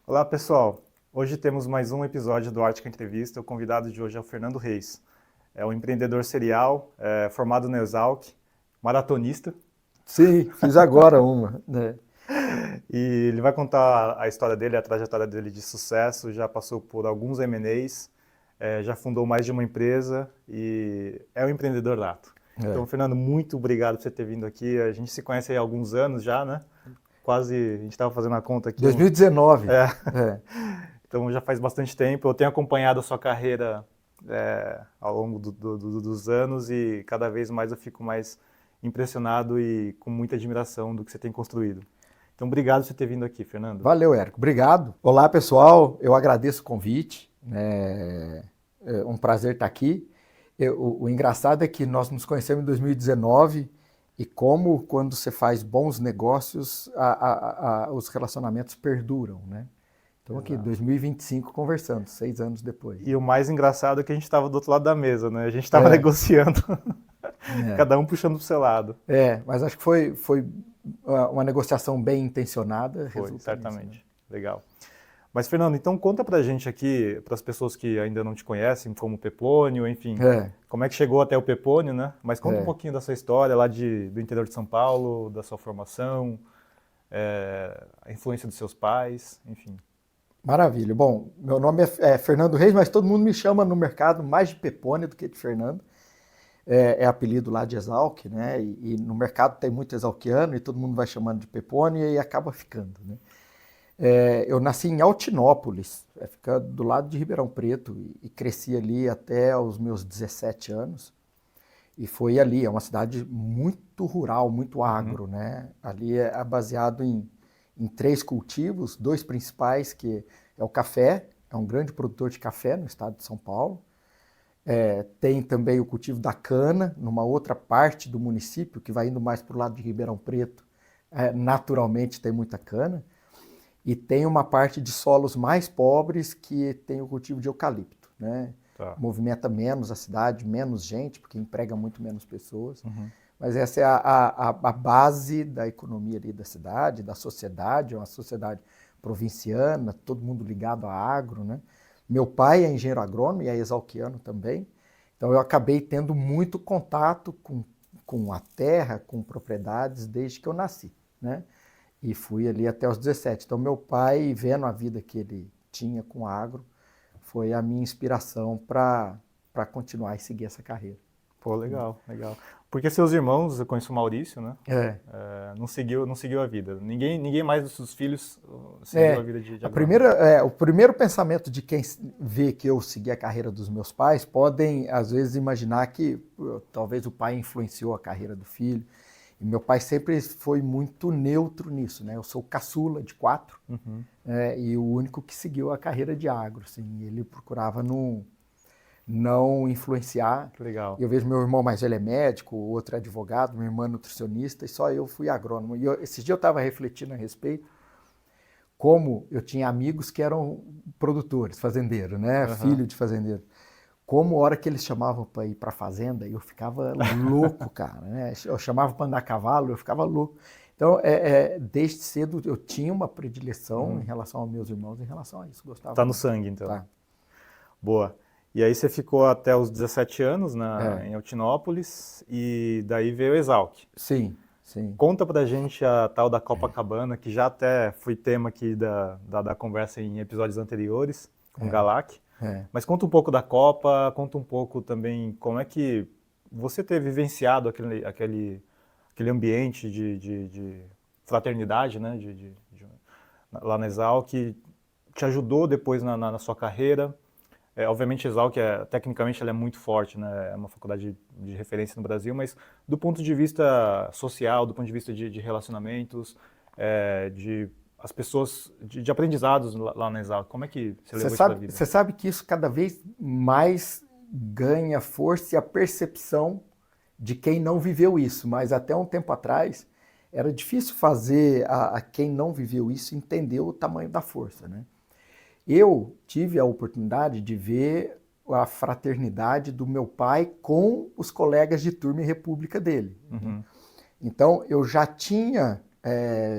Olá, pessoal. Hoje temos mais um episódio do Ártica Entrevista. O convidado de hoje é o Fernando Reis. É um empreendedor serial, formado na Exalc, maratonista, Sim, fiz agora uma, né? e ele vai contar a história dele, a trajetória dele de sucesso. Já passou por alguns M&As, já fundou mais de uma empresa e é um empreendedor nato. Então, É. Fernando, muito obrigado por você ter vindo aqui. A gente se conhece aí há alguns anos já, né? Quase, a gente estava fazendo a conta aqui. 2019. É, É. Então já faz bastante tempo. Eu tenho acompanhado a sua carreira ao longo dos anos e cada vez mais eu fico mais impressionado e com muita admiração do que você tem construído. Então obrigado por você ter vindo aqui, Fernando. Valeu, Érico. Obrigado. Olá, pessoal. Eu agradeço o convite. É um prazer estar aqui. O engraçado é que nós nos conhecemos em 2019 e como quando você faz bons negócios, os relacionamentos perduram, né? Então aqui, Exato. 2025 conversando, 6 anos depois. E o mais engraçado é que a gente estava do outro lado da mesa, né? A gente estava É, negociando, é, cada um puxando para o seu lado. mas acho que foi uma negociação bem intencionada, Foi, resulta nisso, né? certamente. Legal. Mas, Fernando, então conta pra gente aqui, para as pessoas que ainda não te conhecem, como o Pepônio, enfim, É, como é que chegou até o Pepônio, né? Mas conta um é. pouquinho da sua história lá do interior de São Paulo, da sua formação, a influência dos seus pais, enfim. Maravilha. Bom, meu nome é Fernando Reis, mas todo mundo me chama no mercado mais de Pepone do que de Fernando. É apelido lá de Exalc, né? E no mercado tem muito exalquiano e todo mundo vai chamando de Pepone e acaba ficando, né? Eu nasci em Altinópolis, fica do lado de Ribeirão Preto, e cresci ali até os meus 17 anos. E foi ali, é uma cidade muito rural, muito Uhum. agro, né? Ali é baseado em três cultivos, dois principais, que é o café, é um grande produtor de café no estado de São Paulo. Tem também o cultivo da cana, numa outra parte do município, que vai indo mais para o lado de Ribeirão Preto, naturalmente tem muita cana. E tem uma parte de solos mais pobres que tem o cultivo de eucalipto, né? Tá. Movimenta menos a cidade, menos gente, porque emprega muito menos pessoas. Uhum. Mas essa é a base da economia ali da cidade, da sociedade, é uma sociedade provinciana, todo mundo ligado a agro, né? Meu pai é engenheiro agrônomo e é exalquiano também, então eu acabei tendo muito contato com a terra, com propriedades desde que eu nasci, né? E fui ali até os 17. Então meu pai, vendo a vida que ele tinha com agro, foi a minha inspiração para continuar e seguir essa carreira. Pô, legal, legal. Porque seus irmãos, eu conheço o Maurício, né? É, Não seguiu a vida. Ninguém mais dos seus filhos seguiu a É, vida de agrônomo. o primeiro pensamento de quem vê que eu segui a carreira dos meus pais podem, às vezes, imaginar que talvez o pai influenciou a carreira do filho. E meu pai sempre foi muito neutro nisso, né? Eu sou caçula de quatro, Uhum. e o único que seguiu a carreira de agro, assim. Ele procurava não influenciar. Que legal. Eu vejo meu irmão mais velho é médico, o outro é advogado, minha irmã é nutricionista, e só eu fui agrônomo. E esses dias eu estava refletindo a respeito como eu tinha amigos que eram produtores, fazendeiros, né? Aham. Filho de fazendeiro. Como a hora que eles chamavam para ir para a fazenda, eu ficava louco, cara, né? Eu chamava para andar a cavalo, eu ficava louco. Então, desde cedo eu tinha uma predileção em Uhum. relação aos meus irmãos, em relação a isso, gostava Tá no muito. sangue, então. Tá? Boa. E aí você ficou até os 17 anos É, em Altinópolis e daí veio o Exalc. sim, sim. Conta pra gente a tal da Copacabana, que já até foi tema aqui da conversa em episódios anteriores com o Galac. É. Mas conta um pouco da Copa, conta um pouco também como é que você ter vivenciado aquele ambiente de fraternidade, né, lá na Exalc, que te ajudou depois na sua carreira. Obviamente, a Exalc, tecnicamente, ela é muito forte, né? É uma faculdade de referência no Brasil, mas do ponto de vista social, do ponto de vista de relacionamentos, de as pessoas, de aprendizados lá na Exalc, como é que você Você levou isso para a sabe, vida? você sabe que isso cada vez mais ganha força e a percepção de quem não viveu isso, mas até um tempo atrás era difícil fazer a quem não viveu isso entender o tamanho da força, né? Eu tive a oportunidade de ver a fraternidade do meu pai com os colegas de turma e república dele, né? Uhum. Então eu já tinha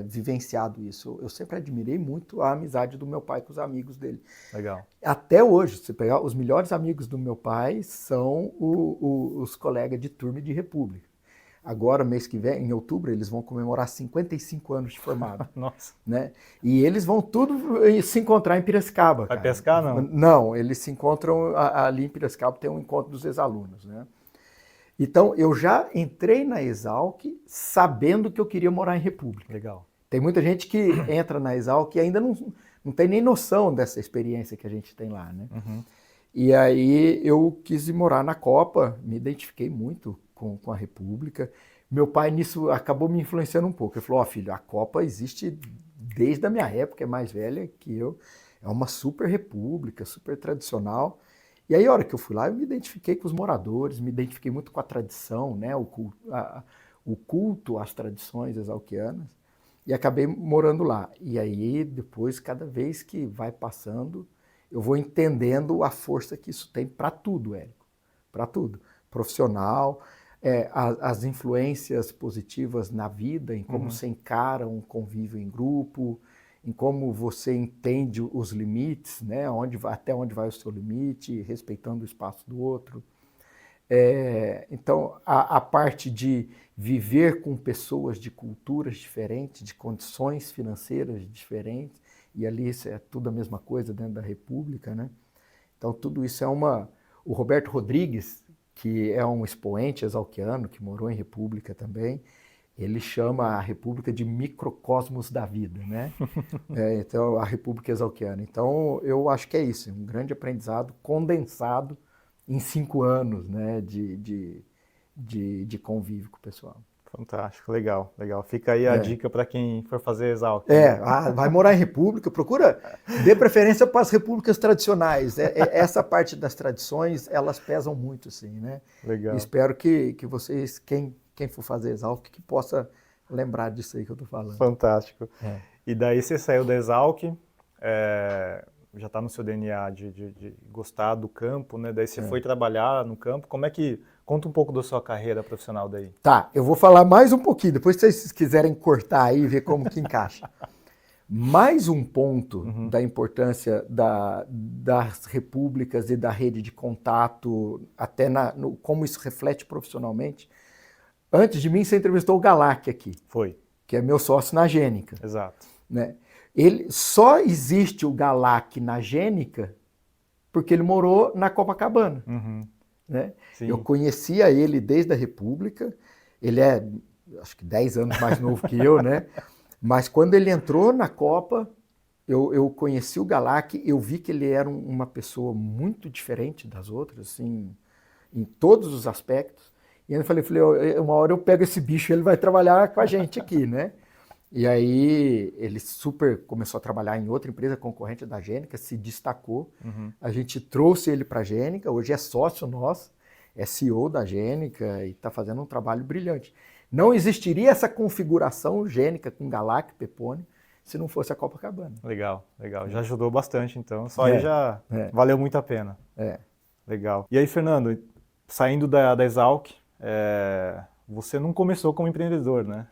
vivenciado isso. Eu sempre admirei muito a amizade do meu pai com os amigos dele. Legal. Até hoje, se pegar os melhores amigos do meu pai são os colegas de turma e de república. Agora, mês que vem, em outubro, eles vão comemorar 55 anos de formado. Nossa. Né? E eles vão tudo se encontrar em Piracicaba. Vai cara. pescar, não? Não, eles se encontram ali em Piracicaba, tem um encontro dos ex-alunos. Né? Então, eu já entrei na Exalc sabendo que eu queria morar em República. Legal. Tem muita gente que entra na Exalc e ainda não tem nem noção dessa experiência que a gente tem lá, né? Uhum. E aí eu quis ir morar na Copa, me identifiquei muito com a República. Meu pai nisso acabou me influenciando um pouco. Ele falou, filho, a Copa existe desde a minha época, é mais velha que eu. É uma super república, super tradicional. E aí, a hora que eu fui lá, eu me identifiquei com os moradores, me identifiquei muito com a tradição, né? O culto às tradições exalquianas, e acabei morando lá. E aí, depois, cada vez que vai passando, eu vou entendendo a força que isso tem para tudo, Érico, para tudo. Profissional, as influências positivas na vida, em como você encara um convívio em grupo, em como você entende os limites, né? Até onde vai o seu limite, respeitando o espaço do outro. Então, a parte de viver com pessoas de culturas diferentes, de condições financeiras diferentes, e ali isso é tudo a mesma coisa dentro da República, né? Então, tudo isso O Roberto Rodrigues, que é um expoente exalquiano, que morou em República também, ele chama a República de microcosmos da vida, né? Então, a República Exalquiana. Então, eu acho que é isso, um grande aprendizado condensado em 5 anos, né, de convívio com o pessoal. Fantástico, legal, legal. Fica aí a dica para quem for fazer Exalc. Vai morar em república, dê preferência para as repúblicas tradicionais. Essa parte das tradições, elas pesam muito, assim, né? Legal. E espero que vocês, quem for fazer Exalc, que possa lembrar disso aí que eu estou falando. Fantástico. E daí você saiu da Exalc, já está no seu DNA de gostar do campo, né? Daí você foi trabalhar no campo. Como é que... Conta um pouco da sua carreira profissional daí. Tá, eu vou falar mais um pouquinho, depois se vocês quiserem cortar aí e ver como que encaixa. Mais um ponto da importância das repúblicas e da rede de contato, até como isso reflete profissionalmente. Antes de mim, você entrevistou o Galac aqui. Foi. Que é meu sócio na Gênica. Exato. Né? Só existe o Galac na Gênica porque ele morou na Copacabana. Né? Eu conhecia ele desde a República, ele é, acho que 10 anos mais novo que eu, né? Mas quando ele entrou na Copa, eu conheci o Galac, eu vi que ele era uma pessoa muito diferente das outras, assim, em todos os aspectos. E eu falei, uma hora eu pego esse bicho e ele vai trabalhar com a gente aqui, né? E aí ele começou a trabalhar em outra empresa concorrente da Gênica, se destacou. A gente trouxe ele para a Gênica, hoje é sócio nosso, é CEO da Gênica e está fazendo um trabalho brilhante. Não existiria essa configuração Gênica com Galac, Peponi, se não fosse a Copacabana. Legal, legal. Já ajudou bastante, então. Só aí já valeu muito a pena. Legal. E aí, Fernando, saindo da Exalc, você não começou como empreendedor, né?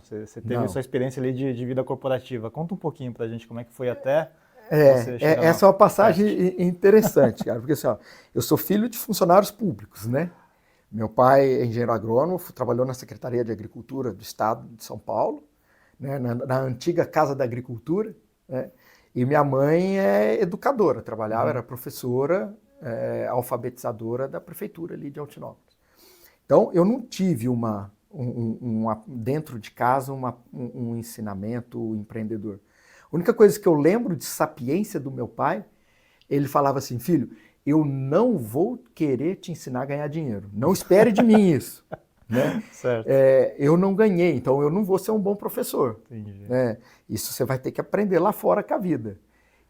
Você teve sua experiência ali de vida corporativa. Conta um pouquinho pra gente como é que foi até você chegar essa é uma passagem interessante, cara, porque assim, eu sou filho de funcionários públicos, né? Meu pai é engenheiro agrônomo, trabalhou na Secretaria de Agricultura do Estado de São Paulo, né, na antiga Casa da Agricultura, né? E minha mãe é educadora, era professora, alfabetizadora da prefeitura ali de Altinópolis. Então, eu não tive dentro de casa um ensinamento empreendedor. A única coisa que eu lembro de sapiência do meu pai, ele falava assim, filho, eu não vou querer te ensinar a ganhar dinheiro, não espere de mim isso. Né? Certo. Eu não ganhei, então eu não vou ser um bom professor. Entendi. Isso você vai ter que aprender lá fora com a vida.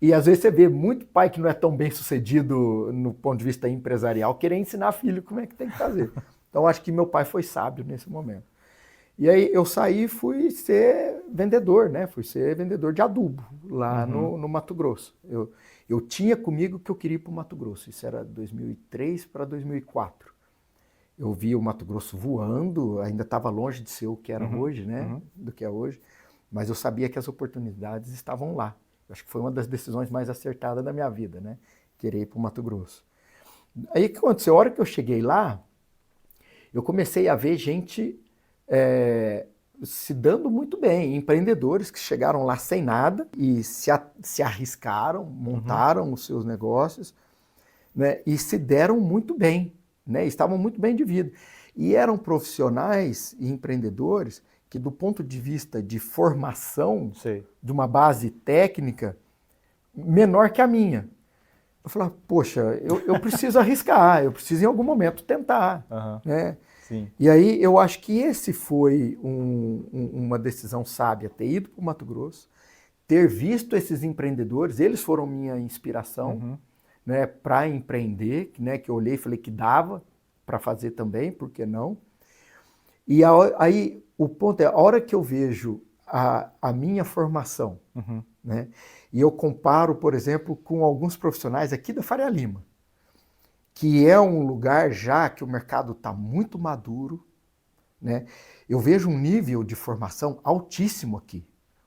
E às vezes você vê muito pai que não é tão bem sucedido no ponto de vista empresarial querer ensinar filho como é que tem que fazer. Então, acho que meu pai foi sábio nesse momento. E aí, eu saí e fui ser vendedor, né? Fui ser vendedor de adubo lá no Mato Grosso. Eu tinha comigo que eu queria ir para o Mato Grosso. Isso era 2003 para 2004. Eu vi o Mato Grosso voando, ainda estava longe de ser o que era hoje, né? Uhum. Do que é hoje, mas eu sabia que as oportunidades estavam lá. Eu acho que foi uma das decisões mais acertadas da minha vida, né? Querer ir para o Mato Grosso. Aí o que aconteceu? A hora que eu cheguei lá, eu comecei a ver gente se dando muito bem, empreendedores que chegaram lá sem nada e se arriscaram, montaram os seus negócios, né, e se deram muito bem, né, estavam muito bem de vida. E eram profissionais e empreendedores que, do ponto de vista de formação, Sei. de uma base técnica, menor que a minha. Eu falava, poxa, eu preciso arriscar, eu preciso em algum momento tentar, Aham. né? Sim. E aí eu acho que esse foi uma decisão sábia, ter ido para o Mato Grosso, ter visto esses empreendedores, eles foram minha inspiração, Uhum. né, para empreender, né, que eu olhei e falei que dava para fazer também, por que não? E aí o ponto é, a hora que eu vejo a minha formação, Uhum. né, e eu comparo, por exemplo, com alguns profissionais aqui da Faria Lima, que é um lugar já que o mercado está muito maduro, né? Eu vejo um nível de formação altíssimo aqui.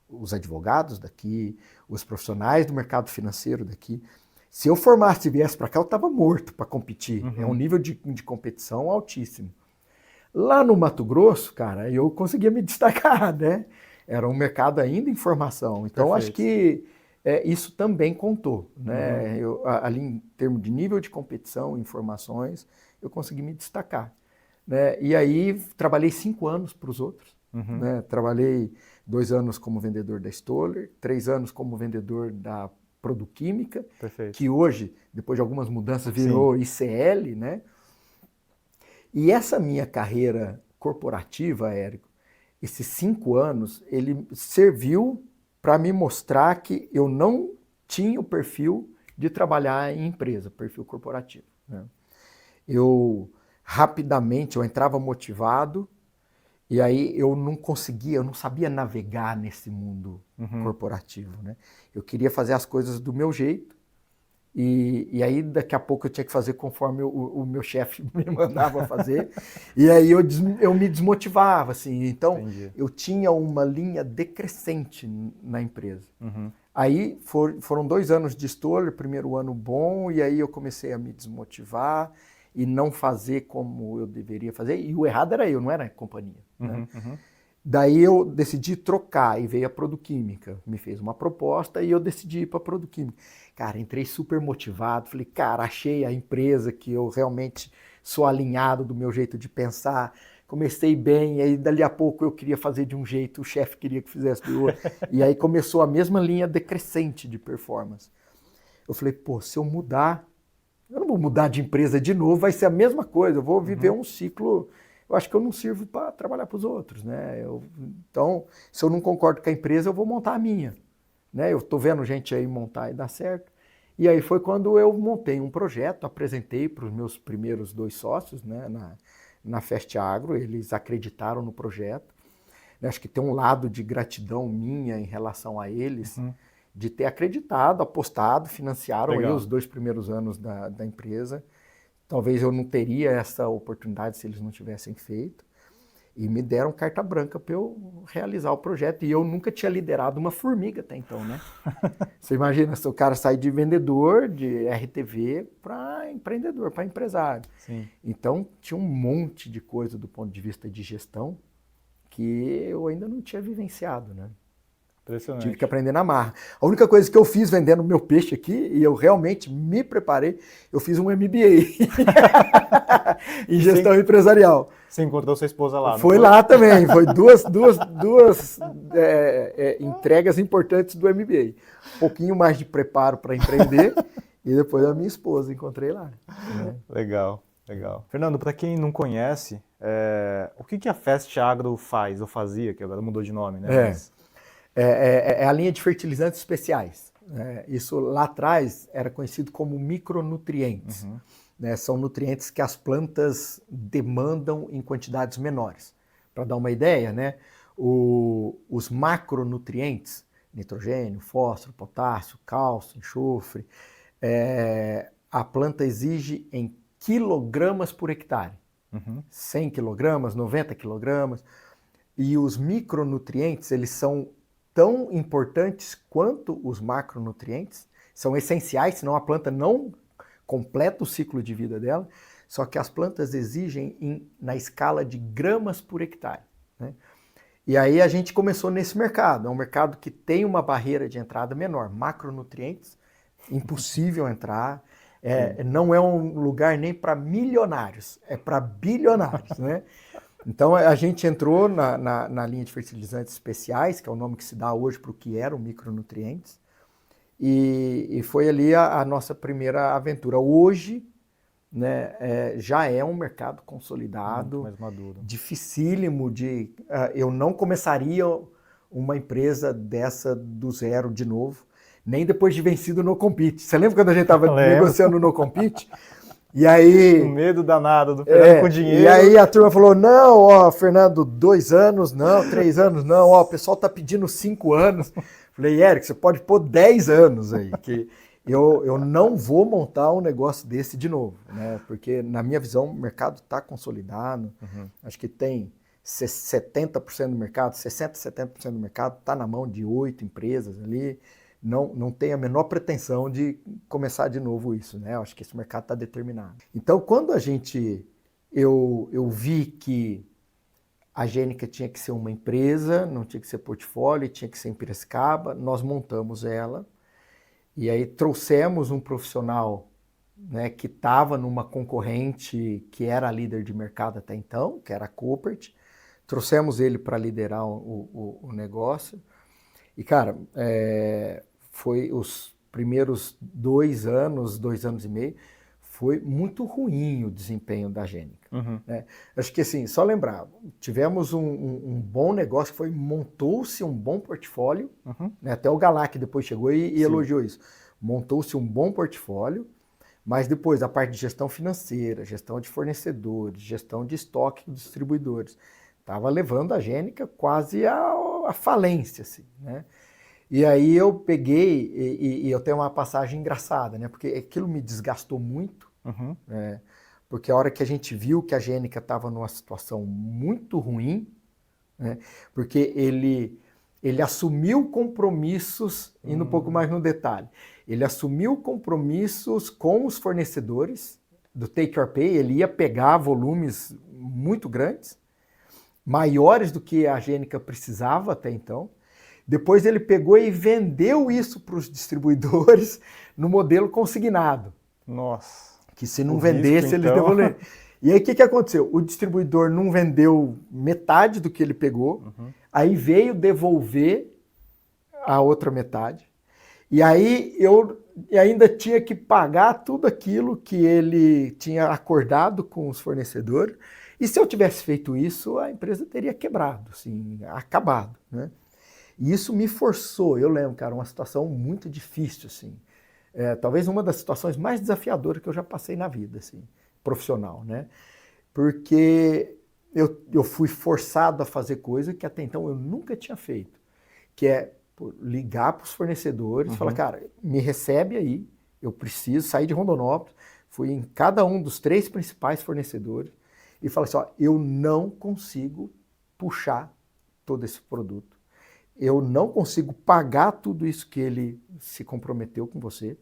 Os advogados daqui, os profissionais do mercado financeiro daqui. Se eu formasse e viesse para cá, eu estava morto para competir. É um nível de competição altíssimo. Lá no Mato Grosso, cara, eu conseguia me destacar, né? Era um mercado ainda em formação. Então, acho Perfeito. que isso também contou, Uhum. né? Ali, em termos de nível de competição, informações, eu consegui me destacar, né? E aí, trabalhei 5 anos para os outros, Uhum. né? Trabalhei 2 anos como vendedor da Stoller, 3 anos como vendedor da Produquímica, Perfeito. que hoje, depois de algumas mudanças, Sim. virou ICL, né? E essa minha carreira corporativa, Érico, esses 5 anos, ele serviu para me mostrar que eu não tinha o perfil de trabalhar em empresa, perfil corporativo, né? Eu rapidamente, eu entrava motivado e aí eu não conseguia, eu não sabia navegar nesse mundo Uhum. corporativo, né? Eu queria fazer as coisas do meu jeito e aí daqui a pouco eu tinha que fazer conforme o meu chefe me mandava fazer, e aí eu me desmotivava, assim. Então Entendi. eu tinha uma linha decrescente na empresa. Uhum. Aí foram 2 anos de Stoller, primeiro ano bom, e aí eu comecei a me desmotivar e não fazer como eu deveria fazer, e o errado era eu, não era a companhia, né? Uhum. Uhum. Daí eu decidi trocar e veio a Produquímica. Me fez uma proposta e eu decidi ir para a Produquímica. Cara, entrei super motivado. Falei, cara, achei a empresa que eu realmente sou alinhado do meu jeito de pensar. Comecei bem, e aí dali a pouco eu queria fazer de um jeito, o chefe queria que fizesse do outro. E aí começou a mesma linha decrescente de performance. Eu falei, pô, se eu mudar, eu não vou mudar de empresa de novo, vai ser a mesma coisa. Eu vou viver Uhum. um ciclo. Eu acho que eu não sirvo para trabalhar para os outros, né? Então, se eu não concordo com a empresa, eu vou montar a minha, né? Eu estou vendo gente aí montar e dar certo. E aí foi quando eu montei um projeto, apresentei para os meus primeiros 2 sócios, né, na Fest Agro, eles acreditaram no projeto. Acho que tem um lado de gratidão minha em relação a eles, Uhum. de ter acreditado, apostado, financiaram aí Legal. os 2 primeiros anos da empresa. Talvez eu não teria essa oportunidade se eles não tivessem feito. E me deram carta branca para eu realizar o projeto. E eu nunca tinha liderado uma formiga até então, né? Você imagina, se o cara sai de vendedor, de RTV, para empreendedor, para empresário. Sim. Então, tinha um monte de coisa do ponto de vista de gestão que eu ainda não tinha vivenciado, né? Tive que Impressionante. aprender na marra. A única coisa que eu fiz vendendo meu peixe aqui, e eu realmente me preparei, eu fiz um MBA em E gestão empresarial. você encontrou sua esposa lá, não Foi foi? lá também, foi duas entregas importantes do MBA. Um pouquinho mais de preparo para empreender e depois a minha esposa encontrei lá, né? Legal, legal. Fernando, para quem não conhece, o que a Fest Agro faz, ou fazia, que agora mudou de nome, né? É, Mas, é a linha de fertilizantes especiais. Isso lá atrás era conhecido como micronutrientes. uhum, Né? São nutrientes que as plantas demandam em quantidades menores. Para dar uma ideia, né? Os macronutrientes, nitrogênio, fósforo, potássio, cálcio, enxofre, a planta exige em quilogramas por hectare. 100 quilogramas, 90 quilogramas. E os micronutrientes, eles são tão importantes quanto os macronutrientes, são essenciais, senão a planta não completa o ciclo de vida dela, só que as plantas exigem na escala de gramas por hectare, né? E aí a gente começou nesse mercado, é um mercado que tem uma barreira de entrada menor, macronutrientes, impossível entrar, não é um lugar nem para milionários, é para bilionários, né? Então a gente entrou na linha de fertilizantes especiais, que é o nome que se dá hoje para o que eram micronutrientes, e foi ali a nossa primeira aventura. Hoje, né, já é um mercado consolidado, mais maduro. dificílimo eu não começaria uma empresa dessa do zero de novo, nem depois de vencido no Compete. Você lembra quando a gente estava negociando no Compete? E aí... O medo danado do Fernando com dinheiro. E aí a turma falou, não, ó, Fernando, 2 anos, não, 3 anos, não, ó, o pessoal tá pedindo 5 anos. Falei, Érico, você pode pôr 10 anos aí, que eu não vou montar um negócio desse de novo, né? Porque, na minha visão, o mercado está consolidado, acho que tem 70% do mercado, 60%, 70% do mercado está na mão de 8 empresas ali, não tem a menor pretensão de começar de novo isso, né? Eu acho que esse mercado está determinado. Então, quando eu vi que a Gênica tinha que ser uma empresa, não tinha que ser portfólio, tinha que ser em Piracicaba, nós montamos ela e aí trouxemos um profissional, né, que estava numa concorrente que era a líder de mercado até então, que era a Coopert, trouxemos ele para liderar o negócio e, cara, foi os primeiros 2 anos, 2 anos e meio, foi muito ruim o desempenho da Gênica. Né? Acho que assim, só lembrar, tivemos um bom negócio, montou-se um bom portfólio, né? Até o Galac depois chegou e elogiou isso. Montou-se um bom portfólio, mas depois a parte de gestão financeira, gestão de fornecedores, gestão de estoque de distribuidores, estava levando a Gênica quase à falência, assim, né? E aí eu peguei, e eu tenho uma passagem engraçada, né? Porque aquilo me desgastou muito, porque a hora que a gente viu que a Gênica estava numa situação muito ruim, né? Porque ele assumiu compromissos, indo um pouco mais no detalhe, ele assumiu compromissos com os fornecedores do take or pay, ele ia pegar volumes muito grandes, maiores do que a Gênica precisava até então. Depois ele pegou e vendeu isso para os distribuidores no modelo consignado. Nossa. Que se não vendesse, eles devolveriam. E aí o que aconteceu? O distribuidor não vendeu metade do que ele pegou, aí veio devolver a outra metade. E aí eu ainda tinha que pagar tudo aquilo que ele tinha acordado com os fornecedores. E se eu tivesse feito isso, a empresa teria quebrado, assim, acabado, né? E isso me forçou, eu lembro, cara, uma situação muito difícil, assim. Talvez uma das situações mais desafiadoras que eu já passei na vida, assim, profissional, né? Porque eu fui forçado a fazer coisa que até então eu nunca tinha feito, que é ligar para os fornecedores, falar, cara, me recebe aí, eu preciso sair de Rondonópolis, fui em cada um dos 3 principais fornecedores e falar assim, ó, eu não consigo puxar todo esse produto. Eu não consigo pagar tudo isso que ele se comprometeu com você.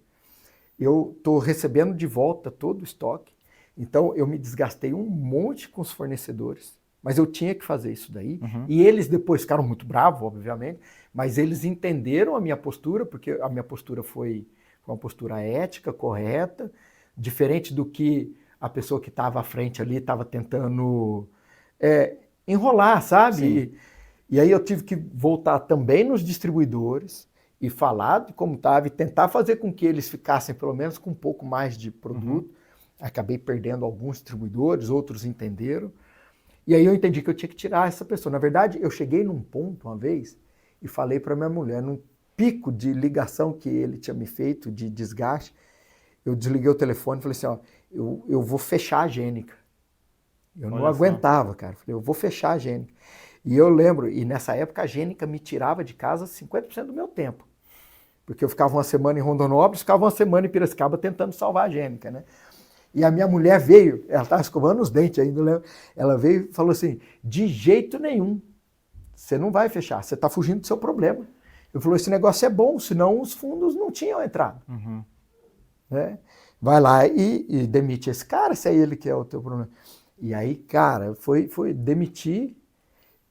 Eu estou recebendo de volta todo o estoque. Então, eu me desgastei um monte com os fornecedores, mas eu tinha que fazer isso daí. E eles depois ficaram muito bravos, obviamente, mas eles entenderam a minha postura, porque a minha postura foi uma postura ética, correta, diferente do que a pessoa que estava à frente ali estava tentando enrolar, sabe? Sim. E aí eu tive que voltar também nos distribuidores e falar de como estava e tentar fazer com que eles ficassem pelo menos com um pouco mais de produto. Acabei perdendo alguns distribuidores, outros entenderam. E aí eu entendi que eu tinha que tirar essa pessoa. Na verdade, eu cheguei num ponto uma vez e falei para minha mulher, num pico de ligação que ele tinha me feito, de desgaste, eu desliguei o telefone e falei assim, ó, eu vou fechar a Gênica. Eu não aguentava, cara. Falei, eu vou fechar a Gênica. E eu lembro, e nessa época a Gênica me tirava de casa 50% do meu tempo. Porque eu ficava uma semana em Rondonópolis, ficava uma semana em Piracicaba tentando salvar a Gênica, né? E a minha mulher veio, ela estava escovando os dentes ainda, né? Ela veio e falou assim, de jeito nenhum, você não vai fechar, você está fugindo do seu problema. Eu falei, esse negócio é bom, senão os fundos não tinham entrado. Uhum. Né? Vai lá e demite esse cara, se é ele que é o teu problema. E aí, cara, foi demitir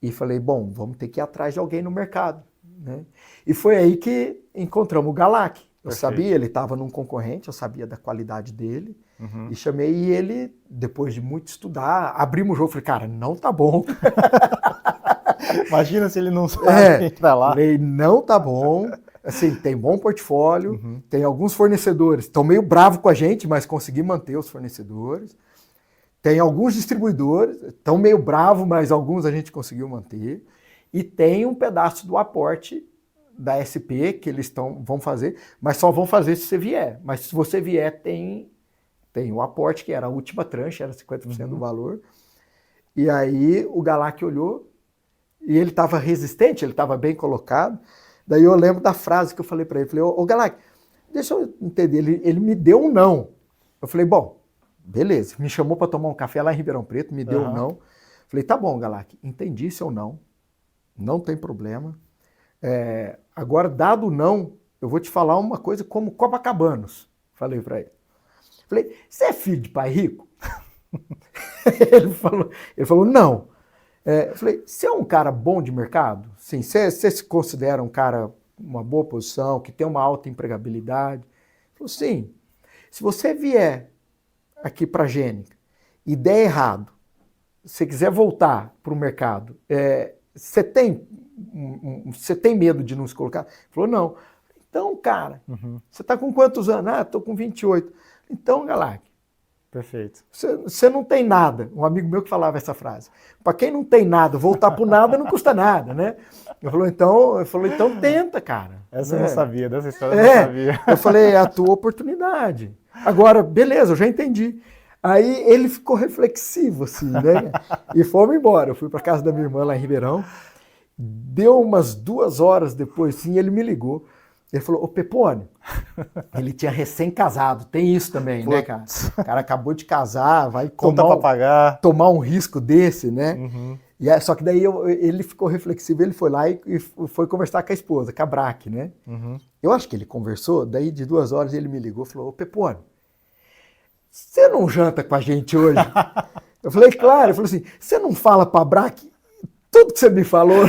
e falei, bom, vamos ter que ir atrás de alguém no mercado. Né? E foi aí que encontramos o Galac. Eu sabia, ele estava num concorrente, eu sabia da qualidade dele. Uhum. E chamei ele, depois de muito estudar, abrimos o jogo, falei, cara, não tá bom. Imagina se ele não sabe entrar lá. Falei, não tá bom. Assim, tem bom portfólio, tem alguns fornecedores, estão meio bravos com a gente, mas consegui manter os fornecedores. Tem alguns distribuidores, estão meio bravos, mas alguns a gente conseguiu manter. E tem um pedaço do aporte da SP que eles vão fazer, mas só vão fazer se você vier. Mas se você vier, tem o aporte, que era a última tranche, era 50% do valor. E aí o Galac olhou e ele estava resistente, ele estava bem colocado. Daí eu lembro da frase que eu falei para ele. Falei, ô Galac, deixa eu entender, ele me deu um não. Eu falei, bom, beleza. Me chamou para tomar um café lá em Ribeirão Preto, me deu um não. Falei, tá bom, Galac, entendi seu não, não tem problema. Agora, dado o não, eu vou te falar uma coisa como Copacabanos. Falei para ele. Falei, você é filho de pai rico? ele falou, não. Eu falei, você é um cara bom de mercado? Sim, você se considera um cara, uma boa posição, que tem uma alta empregabilidade? Ele falou, sim. Se você vier aqui para a Gênica e der errado, se quiser voltar para o mercado, você tem medo de não se colocar? Ele falou, não. Então, cara, você está com quantos anos? Ah, estou com 28. Então, Galac, perfeito. Você não tem nada. Um amigo meu que falava essa frase. Para quem não tem nada, voltar para o nada não custa nada, né? Eu falei, então tenta, cara. Essa eu não sabia, dessa história eu não sabia. Eu falei, é a tua oportunidade. Agora, beleza, eu já entendi. Aí ele ficou reflexivo, assim, né? E fomos embora. Eu fui para casa da minha irmã lá em Ribeirão. Deu umas 2 horas depois, sim, ele me ligou. Ele falou, ô Pepone, ele tinha recém-casado, tem isso também, né, cara? O cara acabou de casar, vai tomar um risco desse, né? Só que daí ele ficou reflexivo, ele foi lá e foi conversar com a esposa, com a Braque, né? Eu acho que ele conversou, daí de 2 horas ele me ligou e falou, ô Pepone, você não janta com a gente hoje? Eu falei, claro. Ele falou assim, você não fala pra Braque tudo que você me falou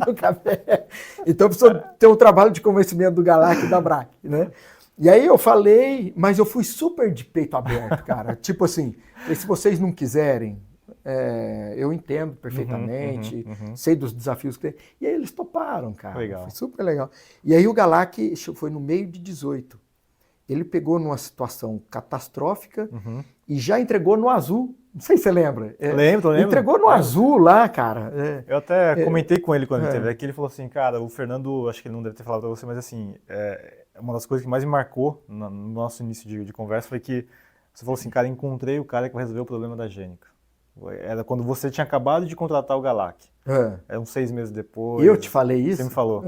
no café? Então precisa ter um trabalho de convencimento do Galac e da Braque, né? E aí eu falei, mas eu fui super de peito aberto, cara. Tipo assim, se vocês não quiserem, eu entendo perfeitamente, sei dos desafios que tem. E aí eles toparam, cara. Legal. Foi super legal. E aí o Galac foi no meio de 18. Ele pegou numa situação catastrófica e já entregou no azul. Não sei se você lembra. Lembro. Entregou no azul lá, cara. Eu até comentei com ele quando ele esteve aqui. Ele falou assim, cara, o Fernando, acho que ele não deve ter falado pra você, mas assim, uma das coisas que mais me marcou no nosso início de conversa foi que você falou assim, cara, encontrei o cara que vai resolver o problema da Gênica. Era quando você tinha acabado de contratar o Galac. Era uns 6 meses depois. Eu te falei isso? Você me falou.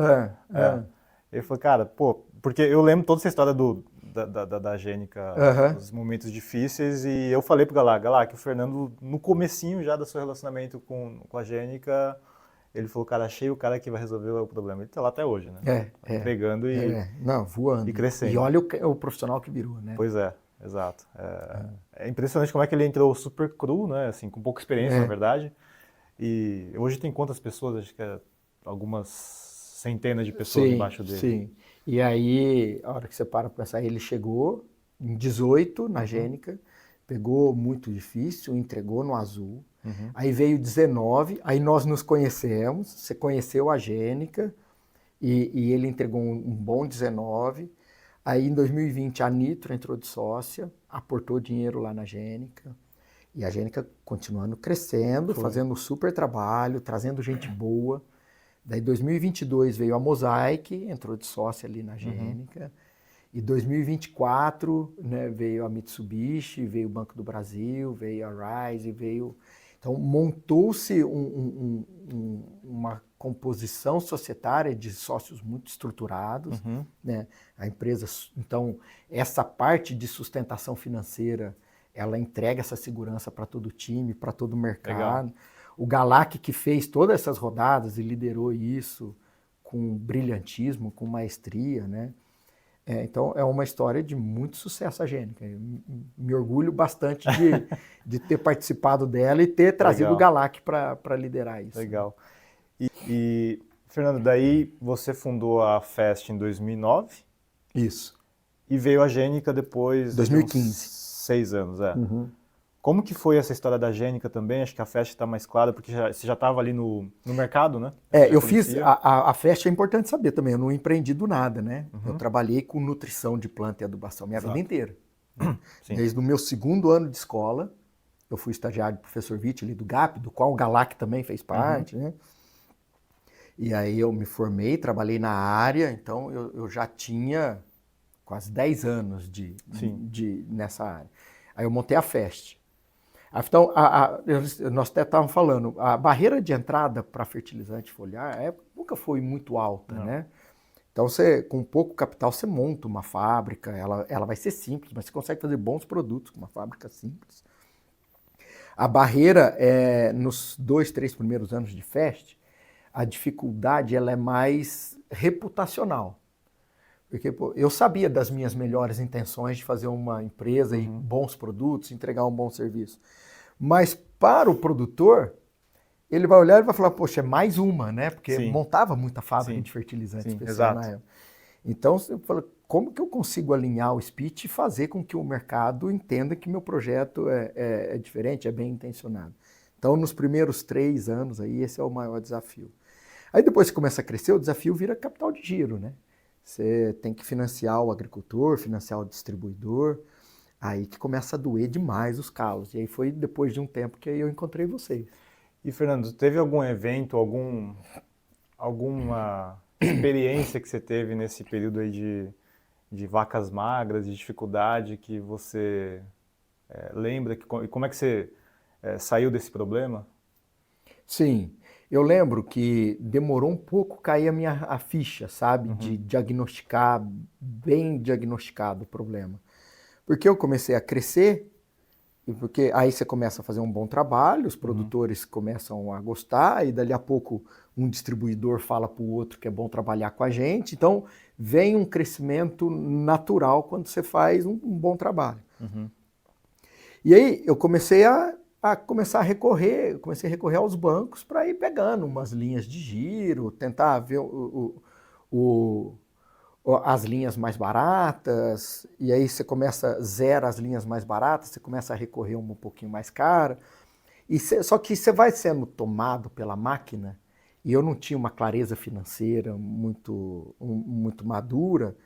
Ele falou, cara, pô, porque eu lembro toda essa história da Gênica, dos momentos difíceis, e eu falei pro Galac, o Fernando, no comecinho já do seu relacionamento com a Gênica, ele falou, cara, achei o cara que vai resolver o problema. Ele tá lá até hoje, né? Pegando voando. E crescendo. E olha o profissional que virou, né? Pois é, exato. É impressionante como é que ele entrou super cru, né? Assim, com pouca experiência, na verdade. E hoje tem quantas pessoas? Acho que algumas centenas de pessoas embaixo dele. Sim. E aí, a hora que você para pensar, ele chegou em 18 na Gênica, pegou muito difícil, entregou no azul. Aí veio 19, aí nós nos conhecemos, você conheceu a Gênica e ele entregou um bom 19. Aí em 2020 a Nitro entrou de sócia, aportou dinheiro lá na Gênica. E a Gênica continuando crescendo, fazendo um super trabalho, trazendo gente boa. Daí, em 2022, veio a Mosaic, entrou de sócia ali na Gênica. E 2024, né, veio a Mitsubishi, veio o Banco do Brasil, veio a Rise, veio... Então, montou-se uma composição societária de sócios muito estruturados, né? A empresa, então, essa parte de sustentação financeira, ela entrega essa segurança para todo o time, para todo o mercado. Legal. O Galac que fez todas essas rodadas e liderou isso com brilhantismo, com maestria, né? Então, é uma história de muito sucesso a Gênica. Eu me orgulho bastante de ter participado dela e ter trazido Legal. o Galac para liderar isso. Legal. E, Fernando, daí você fundou a Fest em 2009 Isso. e veio a Gênica depois 2015. de uns 6 anos. Como que foi essa história da Gênica também? Acho que a Fest está mais clara, porque você já estava ali no mercado, né? Eu fiz, a Fest é importante saber também, eu não empreendi do nada, né? Eu trabalhei com nutrição de planta e adubação minha vida inteira. Desde o meu 2º ano de escola, eu fui estagiário do professor Witt ali do GAP, do qual o Galac também fez parte, né? E aí eu me formei, trabalhei na área, então eu já tinha quase 10 anos nessa área. Aí eu montei a Fest. Então, nós até estávamos falando, a barreira de entrada para fertilizante foliar nunca foi muito alta, né? Então, com pouco capital, você monta uma fábrica, ela vai ser simples, mas você consegue fazer bons produtos com uma fábrica simples. A barreira, nos 2, 3 primeiros anos de Fest, a dificuldade ela é mais reputacional. Porque eu sabia das minhas melhores intenções de fazer uma empresa e bons produtos, entregar um bom serviço. Mas para o produtor, ele vai olhar e vai falar, poxa, é mais uma, né? Porque montava muita fábrica de fertilizantes especial na época. Então, eu falo, como que eu consigo alinhar o speech e fazer com que o mercado entenda que meu projeto é diferente, é bem intencionado? Então, nos primeiros 3 anos, aí, esse é o maior desafio. Aí depois que começa a crescer, o desafio vira capital de giro, né? Você tem que financiar o agricultor, financiar o distribuidor, aí que começa a doer demais os calos. E aí foi depois de um tempo que eu encontrei vocês. E, Fernando, teve algum evento, alguma experiência que você teve nesse período aí de vacas magras, de dificuldade, que você lembra? E como é que você saiu desse problema? Sim, eu lembro que demorou um pouco cair a ficha, sabe? De diagnosticar, bem diagnosticado o problema. Porque eu comecei a crescer, e porque aí você começa a fazer um bom trabalho, os produtores começam a gostar, e dali a pouco um distribuidor fala para o outro que é bom trabalhar com a gente. Então, vem um crescimento natural quando você faz um bom trabalho. E aí eu comecei a recorrer aos bancos para ir pegando umas linhas de giro, tentar ver as linhas mais baratas, e aí você zera as linhas mais baratas, você começa a recorrer uma um pouquinho mais cara, só que você vai sendo tomado pela máquina, e eu não tinha uma clareza financeira muito madura,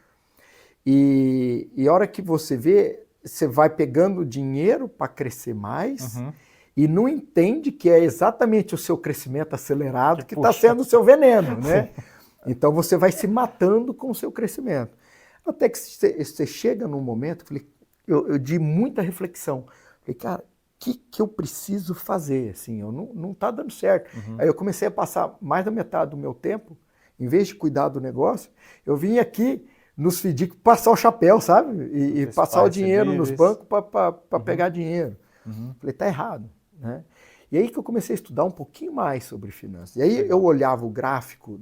e a hora que você vê, você vai pegando dinheiro para crescer mais e não entende que é exatamente o seu crescimento acelerado que está sendo o seu veneno, né? Então você vai se matando com o seu crescimento. Até que você chega num momento, eu de muita reflexão, falei, cara, o que eu preciso fazer? Assim, não está dando certo. Aí eu comecei a passar mais da metade do meu tempo, em vez de cuidar do negócio, eu vim aqui nos FDIC passar o chapéu, sabe? E passar o dinheiro nos bancos para pegar dinheiro. Falei, tá errado, né? E aí que eu comecei a estudar um pouquinho mais sobre finanças. E aí eu olhava o gráfico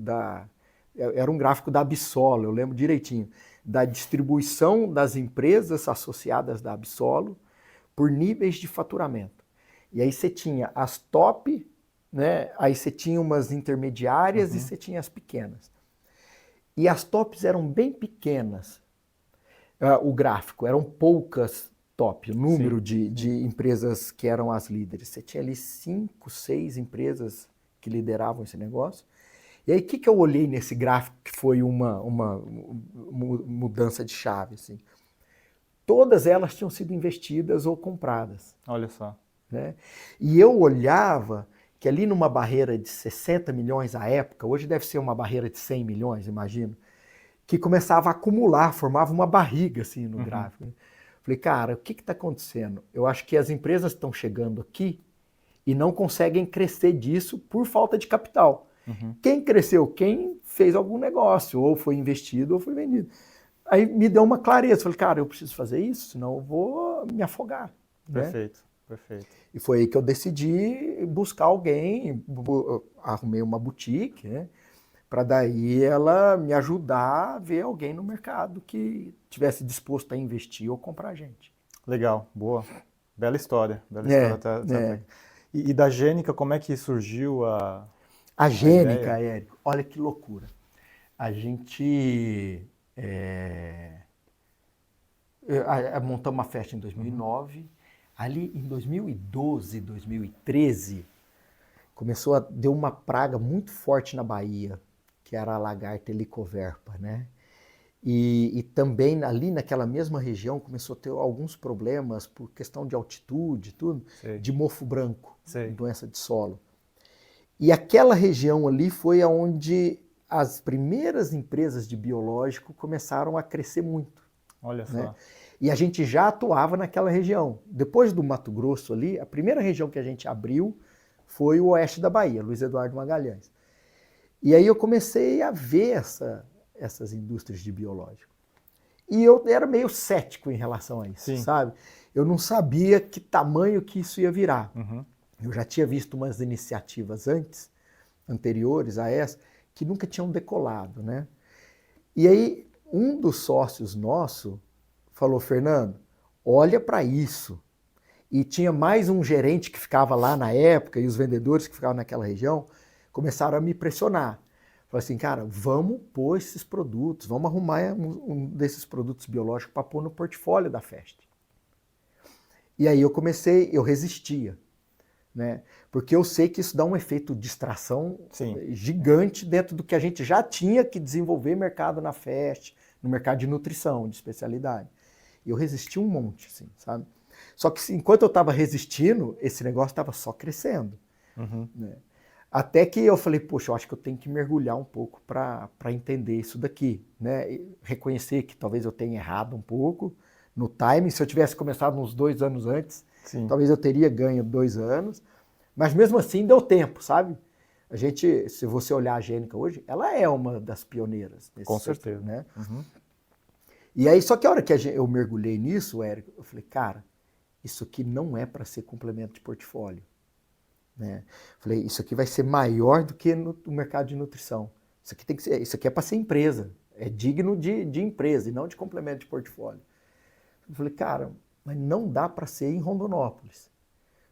era um gráfico da Absolo, eu lembro direitinho, da distribuição das empresas associadas da Absolo por níveis de faturamento. E aí você tinha as top, né? Aí você tinha umas intermediárias e você tinha as pequenas. E as tops eram bem pequenas, o gráfico, eram poucas top, o número de empresas que eram as líderes. Você tinha ali 5, 6 empresas que lideravam esse negócio. E aí o que eu olhei nesse gráfico que foi uma mudança de chave? Assim? Todas elas tinham sido investidas ou compradas. Olha só. Né? E eu olhava que ali numa barreira de 60 milhões à época, hoje deve ser uma barreira de 100 milhões, imagino, que começava a acumular, formava uma barriga assim no gráfico. Falei, cara, o que está acontecendo? Eu acho que as empresas estão chegando aqui e não conseguem crescer disso por falta de capital. Uhum. Quem cresceu? Quem fez algum negócio, ou foi investido ou foi vendido. Aí me deu uma clareza, falei, cara, eu preciso fazer isso, senão eu vou me afogar. Né? Perfeito, perfeito. E foi aí que eu decidi buscar alguém, arrumei uma boutique, né? Para daí ela me ajudar a ver alguém no mercado que tivesse disposto a investir ou comprar a gente. Legal, boa. Bela história, bela É, história. é. E da Gênica, como é que surgiu A a Gênica, ideia? Érico, olha que loucura. A gente montamos uma festa em 2009. Ali em 2012, 2013, deu uma praga muito forte na Bahia, que era a lagarta helicoverpa, né? E também ali naquela mesma região começou a ter alguns problemas por questão de altitude, tudo, Sei. de mofo branco, Sei. doença de solo. E aquela região ali foi onde as primeiras empresas de biológico começaram a crescer muito. Olha só. Né? E a gente já atuava naquela região. Depois do Mato Grosso ali, a primeira região que a gente abriu foi o oeste da Bahia, Luiz Eduardo Magalhães. E aí eu comecei a ver essas indústrias de biológico. E eu era meio cético em relação a isso, Sim. sabe? Eu não sabia que tamanho que isso ia virar. Uhum. Eu já tinha visto umas iniciativas anteriores a essa, que nunca tinham decolado, né? E aí um dos sócios nosso falou, Fernando, olha para isso. E tinha mais um gerente que ficava lá na época e os vendedores que ficavam naquela região começaram a me pressionar. Falaram assim, cara, vamos pôr esses produtos, vamos arrumar um desses produtos biológicos para pôr no portfólio da Fest. E aí eu resistia, né? Porque eu sei que isso dá um efeito de distração gigante dentro do que a gente já tinha que desenvolver mercado na Fest, no mercado de nutrição, de especialidade. E eu resisti um monte, assim, sabe? Só que enquanto eu estava resistindo, esse negócio estava só crescendo. Uhum. Né? Até que eu falei, poxa, eu acho que eu tenho que mergulhar um pouco para entender isso daqui. Né? E reconhecer que talvez eu tenha errado um pouco no timing. Se eu tivesse começado uns 2 anos antes, talvez eu teria ganho 2 anos. Mas mesmo assim deu tempo, sabe? A gente, se você olhar a Gênica hoje, ela é uma das pioneiras. Com certeza. Né? Uhum. E aí, só que a hora que eu mergulhei nisso, Érico, eu falei, cara, isso aqui não é para ser complemento de portfólio. Né? Falei, isso aqui vai ser maior do que no mercado de nutrição. Isso aqui tem que ser, isso aqui é para ser empresa. É digno de empresa e não de complemento de portfólio. Eu falei, cara, mas não dá para ser em Rondonópolis.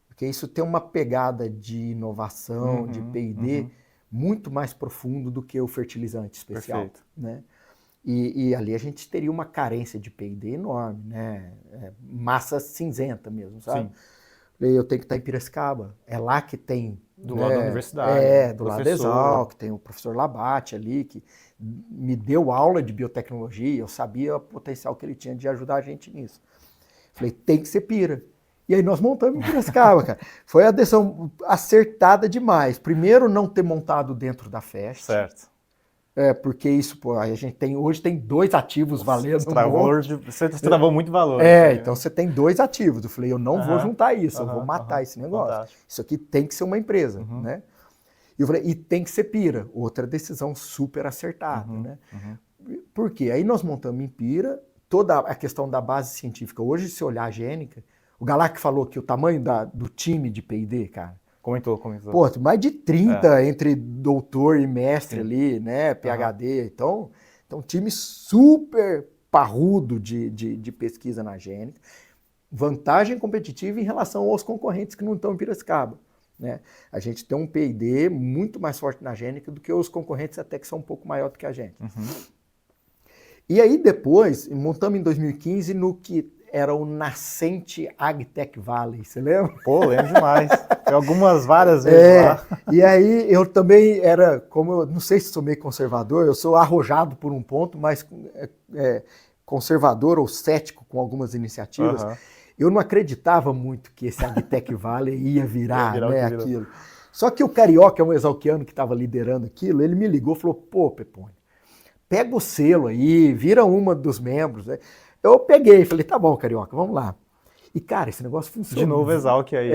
Porque isso tem uma pegada de inovação, de P&D, muito mais profundo do que o fertilizante especial. Perfeito. Né? E ali a gente teria uma carência de P&D enorme, né? Massa cinzenta mesmo, sabe? Sim. Eu tenho que estar em Piracicaba. É lá que tem... Do lado da universidade. Do lado da Exalc, tem o professor Labate ali, que me deu aula de biotecnologia, eu sabia o potencial que ele tinha de ajudar a gente nisso. Falei, tem que ser Pira. E aí nós montamos em Piracicaba, cara. Foi a decisão acertada demais. Primeiro, não ter montado dentro da Fest. Certo. Porque isso, pô, a gente hoje tem 2 ativos valendo Você travou muito valor. Então você tem 2 ativos. Eu falei, eu não vou juntar isso, eu vou matar esse negócio. Fantástico. Isso aqui tem que ser uma empresa, né? E eu falei, e tem que ser Pira. Outra decisão super acertada, né? Por quê? Aí nós montamos em Pira, toda a questão da base científica. Hoje, se olhar a Gênica, o Galac falou que o tamanho do time de P&D, cara, Comentou. pô, mais de 30 entre doutor e mestre ali, né? PhD. Então, um time super parrudo de pesquisa na Gênica. Vantagem competitiva em relação aos concorrentes que não estão em Piracicaba. Né? A gente tem um P&D muito mais forte na Gênica do que os concorrentes até que são um pouco maior do que a gente. E aí depois, montamos em 2015 no que era o nascente AgTech Valley, você lembra? Pô, lembro demais. Várias vezes lá. E aí eu também era, como eu não sei se sou meio conservador, eu sou arrojado por um ponto, mas conservador ou cético com algumas iniciativas. Eu não acreditava muito que esse AgTech Valley ia virar, né, aquilo. Só que o Carioca, um exalquiano que estava liderando aquilo, ele me ligou e falou, pô, Pepone, pega o selo aí, vira uma dos membros, né? Eu peguei, falei, tá bom, Carioca, vamos lá. E, cara, esse negócio funciona. De novo, Exalc aí,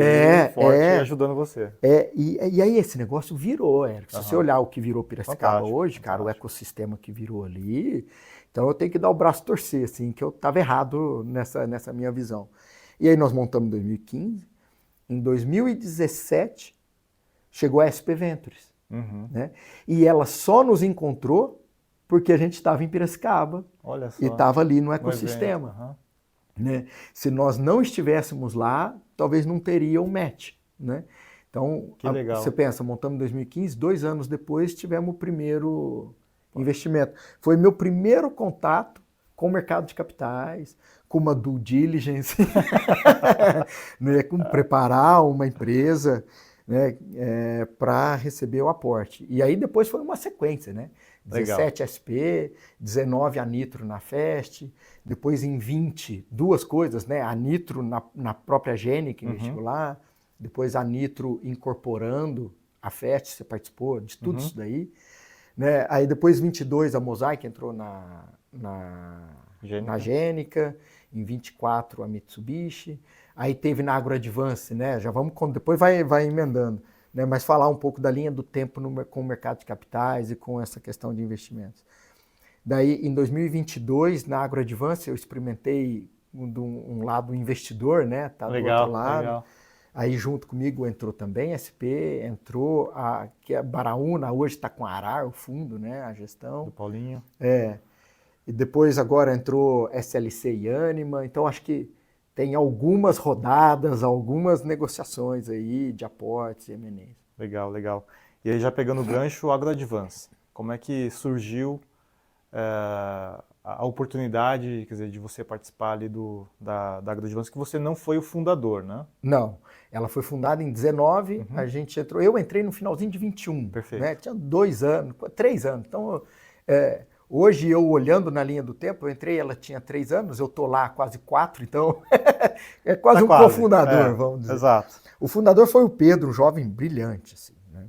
forte, ajudando você. E aí esse negócio virou, Érico. Se você olhar o que virou Piracicaba Fantástico, hoje, cara, o fantástico. ecossistema que virou ali, então eu tenho que dar o braço a torcer, assim, que eu estava errado nessa minha visão. E aí nós montamos em 2015. Em 2017, chegou a SP Ventures. Uhum. Né? E ela só nos encontrou porque a gente estava em Piracicaba Olha só, e estava ali no no ecossistema. evento. Uhum. Né? Se nós não estivéssemos lá, talvez não teria um match. Né? Então, Que legal. você pensa, montamos em 2015, 2 anos depois tivemos o primeiro investimento. Foi meu primeiro contato com o mercado de capitais, com uma due diligence, né? Com preparar uma empresa, né? Para receber o aporte. E aí depois foi uma sequência, né? 17 Legal. SP, 19 a Nitro na Fest, depois em 20, duas coisas, né? A Nitro na própria Gene, que investiu lá, depois a Nitro incorporando a Fest, você participou de tudo isso daí. Né? Aí depois 22 a Mosaic entrou na Gênica, em 24 a Mitsubishi, aí teve na AgroAdvance, né? Já vamos, depois vai emendando. Né, mas falar um pouco da linha do tempo com o mercado de capitais e com essa questão de investimentos. Daí, em 2022, na AgroAdvance, eu experimentei um lado investidor, né? Tá do outro lado. Legal. Aí, junto comigo, entrou também SP, entrou que a Baraúna, hoje está com a Arar, o fundo, né? A gestão. Do Paulinho. E depois, agora, entrou SLC e Anima. Então, acho que tem algumas rodadas, algumas negociações aí de aportes e M&As. Legal, legal. E aí já pegando o gancho, o AgroAdvance, como é que surgiu a oportunidade, quer dizer, de você participar ali da AgroAdvance, que você não foi o fundador, né? Não, ela foi fundada em 19, a gente entrou, eu entrei no finalzinho de 21. Perfeito. Né? Tinha 2 anos, 3 anos, então... Hoje, eu olhando na linha do tempo, eu entrei, ela tinha 3 anos, eu estou lá há quase 4, então é quase um cofundador, vamos dizer. Exato. O fundador foi o Pedro, um jovem brilhante. Assim, né?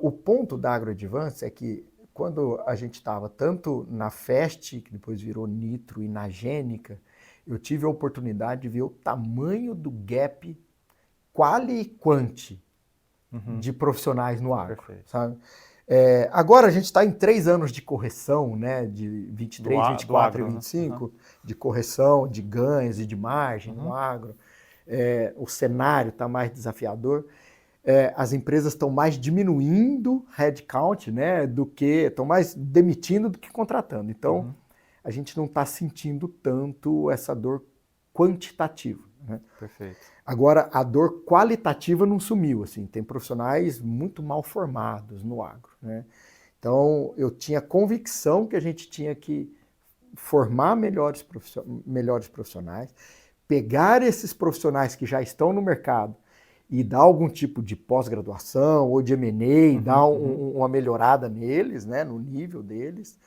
O ponto da AgroAdvance é que quando a gente estava tanto na Fest, que depois virou Nitro, e na Gênica, eu tive a oportunidade de ver o tamanho do gap quali e quanti de profissionais no agro. Perfeito. Sabe? Agora a gente está em 3 anos de correção, né, de 23, 24 e 25, de correção, de ganhos e de margem no agro. O cenário está mais desafiador. As empresas estão mais diminuindo headcount, né, estão mais demitindo do que contratando. Então, a gente não está sentindo tanto essa dor quantitativa. Né? Perfeito. Agora, a dor qualitativa não sumiu, assim, tem profissionais muito mal formados no agro. Né? Então, eu tinha convicção que a gente tinha que formar melhores profissionais, pegar esses profissionais que já estão no mercado e dar algum tipo de pós-graduação ou de M&A, dar uma melhorada neles, né, no nível deles.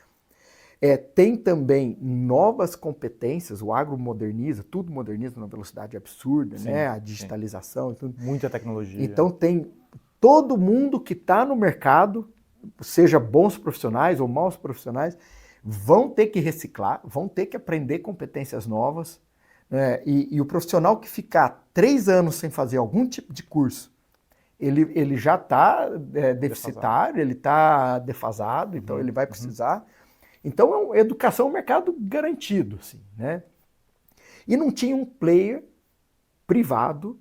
Tem também novas competências, o agro moderniza, tudo moderniza numa velocidade absurda, sim, né? A digitalização e tudo. Muita tecnologia. Então tem todo mundo que está no mercado, seja bons profissionais ou maus profissionais, vão ter que reciclar, vão ter que aprender competências novas. Né? E o profissional que ficar 3 anos sem fazer algum tipo de curso, ele já está deficitário, ele está defasado, então ele vai precisar... Então, educação é um mercado garantido, assim, né? E não tinha um player privado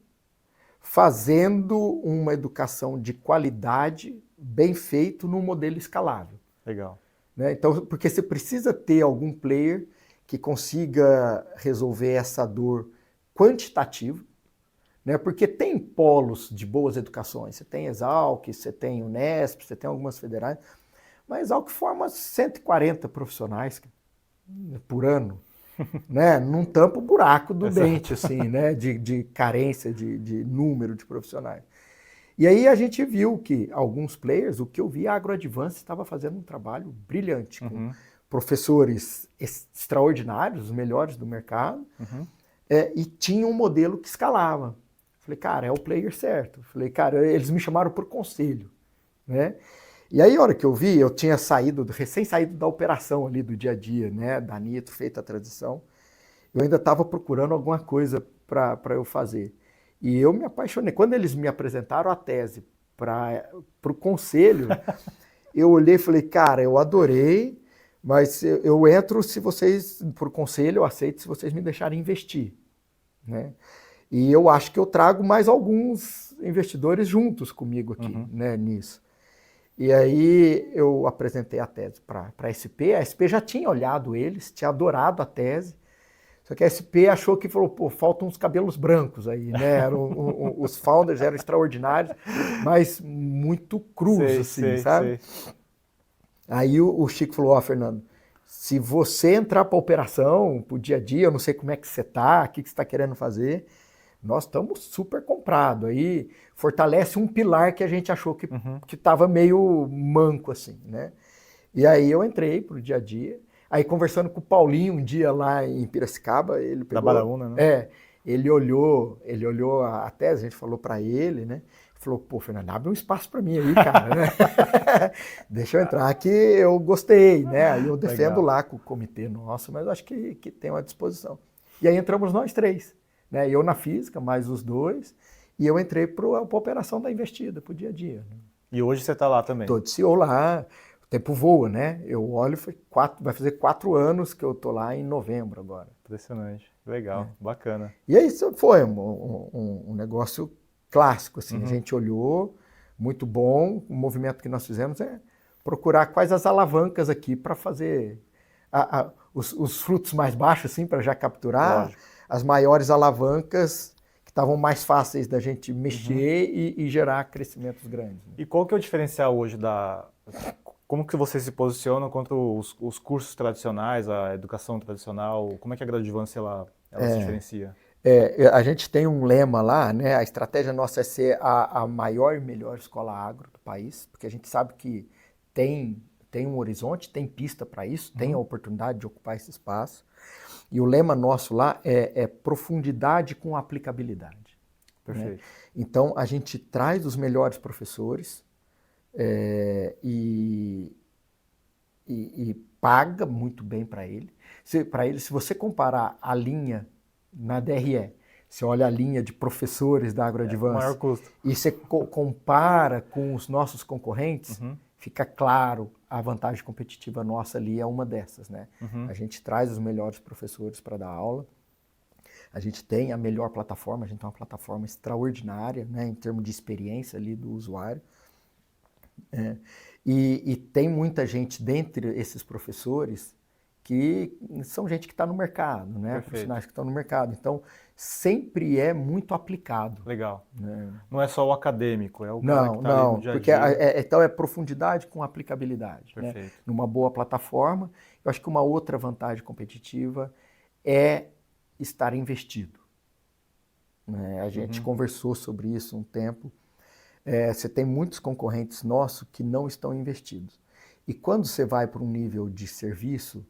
fazendo uma educação de qualidade bem feito num modelo escalável. Legal. Né? Então, porque você precisa ter algum player que consiga resolver essa dor quantitativa, né? Porque tem polos de boas educações, você tem Exalc, você tem Unesp, você tem algumas federais, mas algo que forma 140 profissionais por ano, né? Não tampa o buraco do dente, assim, né? De carência de número de profissionais. E aí a gente viu que alguns players, o que eu vi, a AgroAdvance estava fazendo um trabalho brilhante, com professores extraordinários, os melhores do mercado, e tinha um modelo que escalava. Falei, cara, é o player certo. Falei, cara, eles me chamaram por conselho, né? E aí, a hora que eu vi, eu tinha recém saído da operação ali do dia a dia, né, da Nitro, feita a transição. Eu ainda estava procurando alguma coisa para eu fazer. E eu me apaixonei. Quando eles me apresentaram a tese para o conselho, eu olhei e falei, cara, eu adorei, mas eu entro se vocês, por conselho, eu aceito se vocês me deixarem investir, né? E eu acho que eu trago mais alguns investidores juntos comigo aqui, né, nisso. E aí eu apresentei a tese para a SP já tinha olhado eles, tinha adorado a tese, só que a SP achou que falou, pô, faltam uns cabelos brancos aí, né? Os founders eram extraordinários, mas muito crus, assim, sabe? Aí o Chico falou, ó, Fernando, se você entrar para a operação, para o dia a dia, eu não sei como é que você está, o que você está querendo fazer, nós estamos super comprados. Aí fortalece um pilar que a gente achou que estava meio manco, assim, né? E aí eu entrei para o dia a dia. Aí conversando com o Paulinho um dia lá em Piracicaba, ele pegou... Da Baraúna, né? Ele olhou a tese, a gente falou para ele, né? Falou, pô, Fernando, abre um espaço para mim aí, cara, né? Deixa eu entrar que eu gostei, né? Aí eu defendo lá com o comitê nosso, mas acho que tem uma disposição. E aí entramos nós três, né? Eu na física, mais os dois, e eu entrei para a operação da investida, para o dia a dia. Né? E hoje você está lá também? Estou de CEO lá, o tempo voa, né? Eu olho, vai fazer 4 anos que eu estou lá em novembro agora. Impressionante, legal, bacana. E aí foi um negócio clássico, assim, a gente olhou, muito bom, o movimento que nós fizemos é procurar quais as alavancas aqui para fazer os frutos mais baixos, assim, para já capturar, as maiores alavancas que estavam mais fáceis da gente mexer e gerar crescimentos grandes. Né? E qual que é o diferencial hoje Como que vocês se posicionam contra os cursos tradicionais, a educação tradicional? Como é que a Gradivance ela se diferencia? A gente tem um lema lá, né? A estratégia nossa é ser a maior e melhor escola agro do país, porque a gente sabe que tem um horizonte, tem pista para isso, tem a oportunidade de ocupar esse espaço. E o lema nosso lá é profundidade com aplicabilidade. Perfeito. Né? Então, a gente traz os melhores professores e paga muito bem para ele. Se você comparar a linha na DRE, você olha a linha de professores da Agrodivance maior custo. E você compara com os nossos concorrentes, fica claro a vantagem competitiva nossa ali é uma dessas, né? A gente traz os melhores professores para dar aula, a gente tem a melhor plataforma, a gente tem uma plataforma extraordinária, né, em termos de experiência ali do usuário. E tem muita gente dentre esses professores que são gente que está no mercado, né? Profissionais que estão no mercado. Então, sempre é muito aplicado. Legal. Né? Não é só o acadêmico, é o cara que está ali no dia a dia. Porque então é profundidade com aplicabilidade. Perfeito. Né? Numa boa plataforma. Eu acho que uma outra vantagem competitiva é estar investido. Né? A gente conversou sobre isso um tempo. Você tem muitos concorrentes nossos que não estão investidos. E quando você vai para um nível de serviço,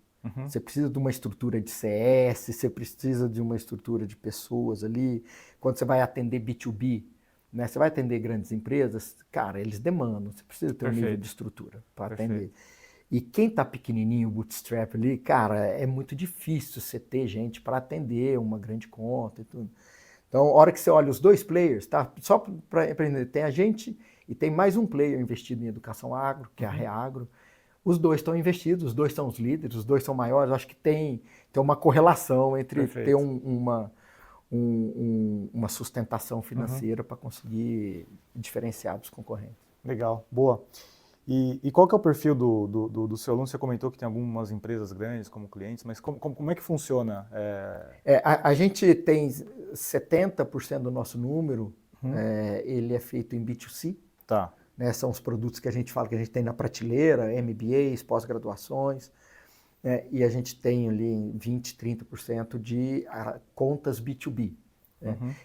você precisa de uma estrutura de CS, você precisa de uma estrutura de pessoas ali. Quando você vai atender B2B, né, você vai atender grandes empresas, cara, eles demandam, você precisa ter um nível de estrutura para atender. E quem está pequenininho, bootstrap ali, cara, é muito difícil você ter gente para atender uma grande conta e tudo. Então, a hora que você olha os dois players, tá? Só para aprender, tem a gente e tem mais um player investido em educação agro, que é a Reagro. Os dois estão investidos, os dois são os líderes, os dois são maiores. Acho que tem uma correlação entre ter uma sustentação financeira para conseguir diferenciar dos concorrentes. Legal, boa. E qual que é o perfil do seu aluno? Você comentou que tem algumas empresas grandes como clientes, mas como é que funciona? A gente tem 70% do nosso número, ele é feito em B2C. Tá. Né, são os produtos que a gente fala que a gente tem na prateleira, MBAs, pós-graduações, e a gente tem ali 20%, 30% de contas B2B,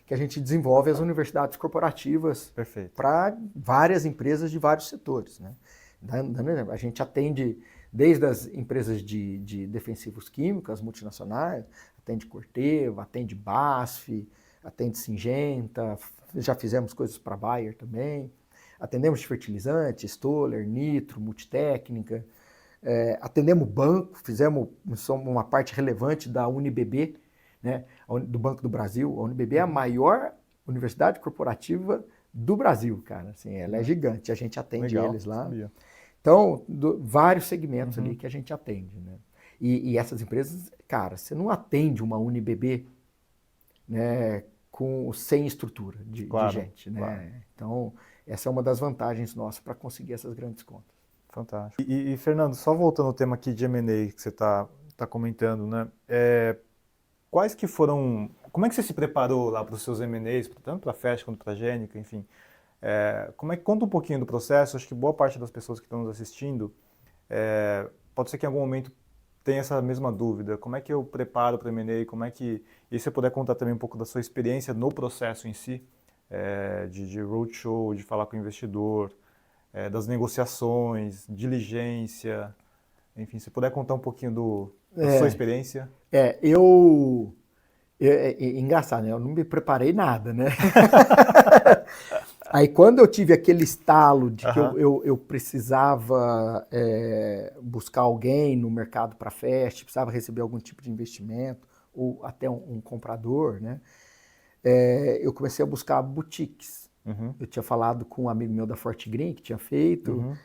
que a gente desenvolve as universidades corporativas para várias empresas de vários setores. Né? A gente atende desde as empresas de defensivos químicos, as multinacionais, atende Corteva, atende BASF, atende Syngenta, já fizemos coisas para Bayer também. Atendemos de fertilizante, Stoller, Nitro, Multitécnica, atendemos banco, fizemos uma parte relevante da UniBB, né, do Banco do Brasil. A UNBB é a maior universidade corporativa do Brasil, cara. Assim, ela é gigante, a gente atende Legal, eles lá. sabia. Então, vários segmentos ali que a gente atende, né? E essas empresas, cara, você não atende uma UNBB, né, sem estrutura de gente, né? Claro. Então, essa é uma das vantagens nossas para conseguir essas grandes contas. Fantástico. E, Fernando, só voltando ao tema aqui de M&A que você tá comentando, né? Quais que foram... Como é que você se preparou lá para os seus M&As, tanto para a Fest quanto para a Gênica, enfim? Como é que conta um pouquinho do processo? Acho que boa parte das pessoas que estão nos assistindo pode ser que em algum momento tenha essa mesma dúvida. Como é que eu preparo para M&A? Como é que... E se você puder contar também um pouco da sua experiência no processo em si, de roadshow, de falar com o investidor, das negociações, diligência, enfim, se puder contar um pouquinho da sua experiência. Engraçado, né? Eu não me preparei nada, né? Aí quando eu tive aquele estalo de que eu precisava buscar alguém no mercado para fest, precisava receber algum tipo de investimento, ou até um comprador, né? Eu comecei a buscar boutiques. Eu tinha falado com um amigo meu da Forte Green, que tinha feito,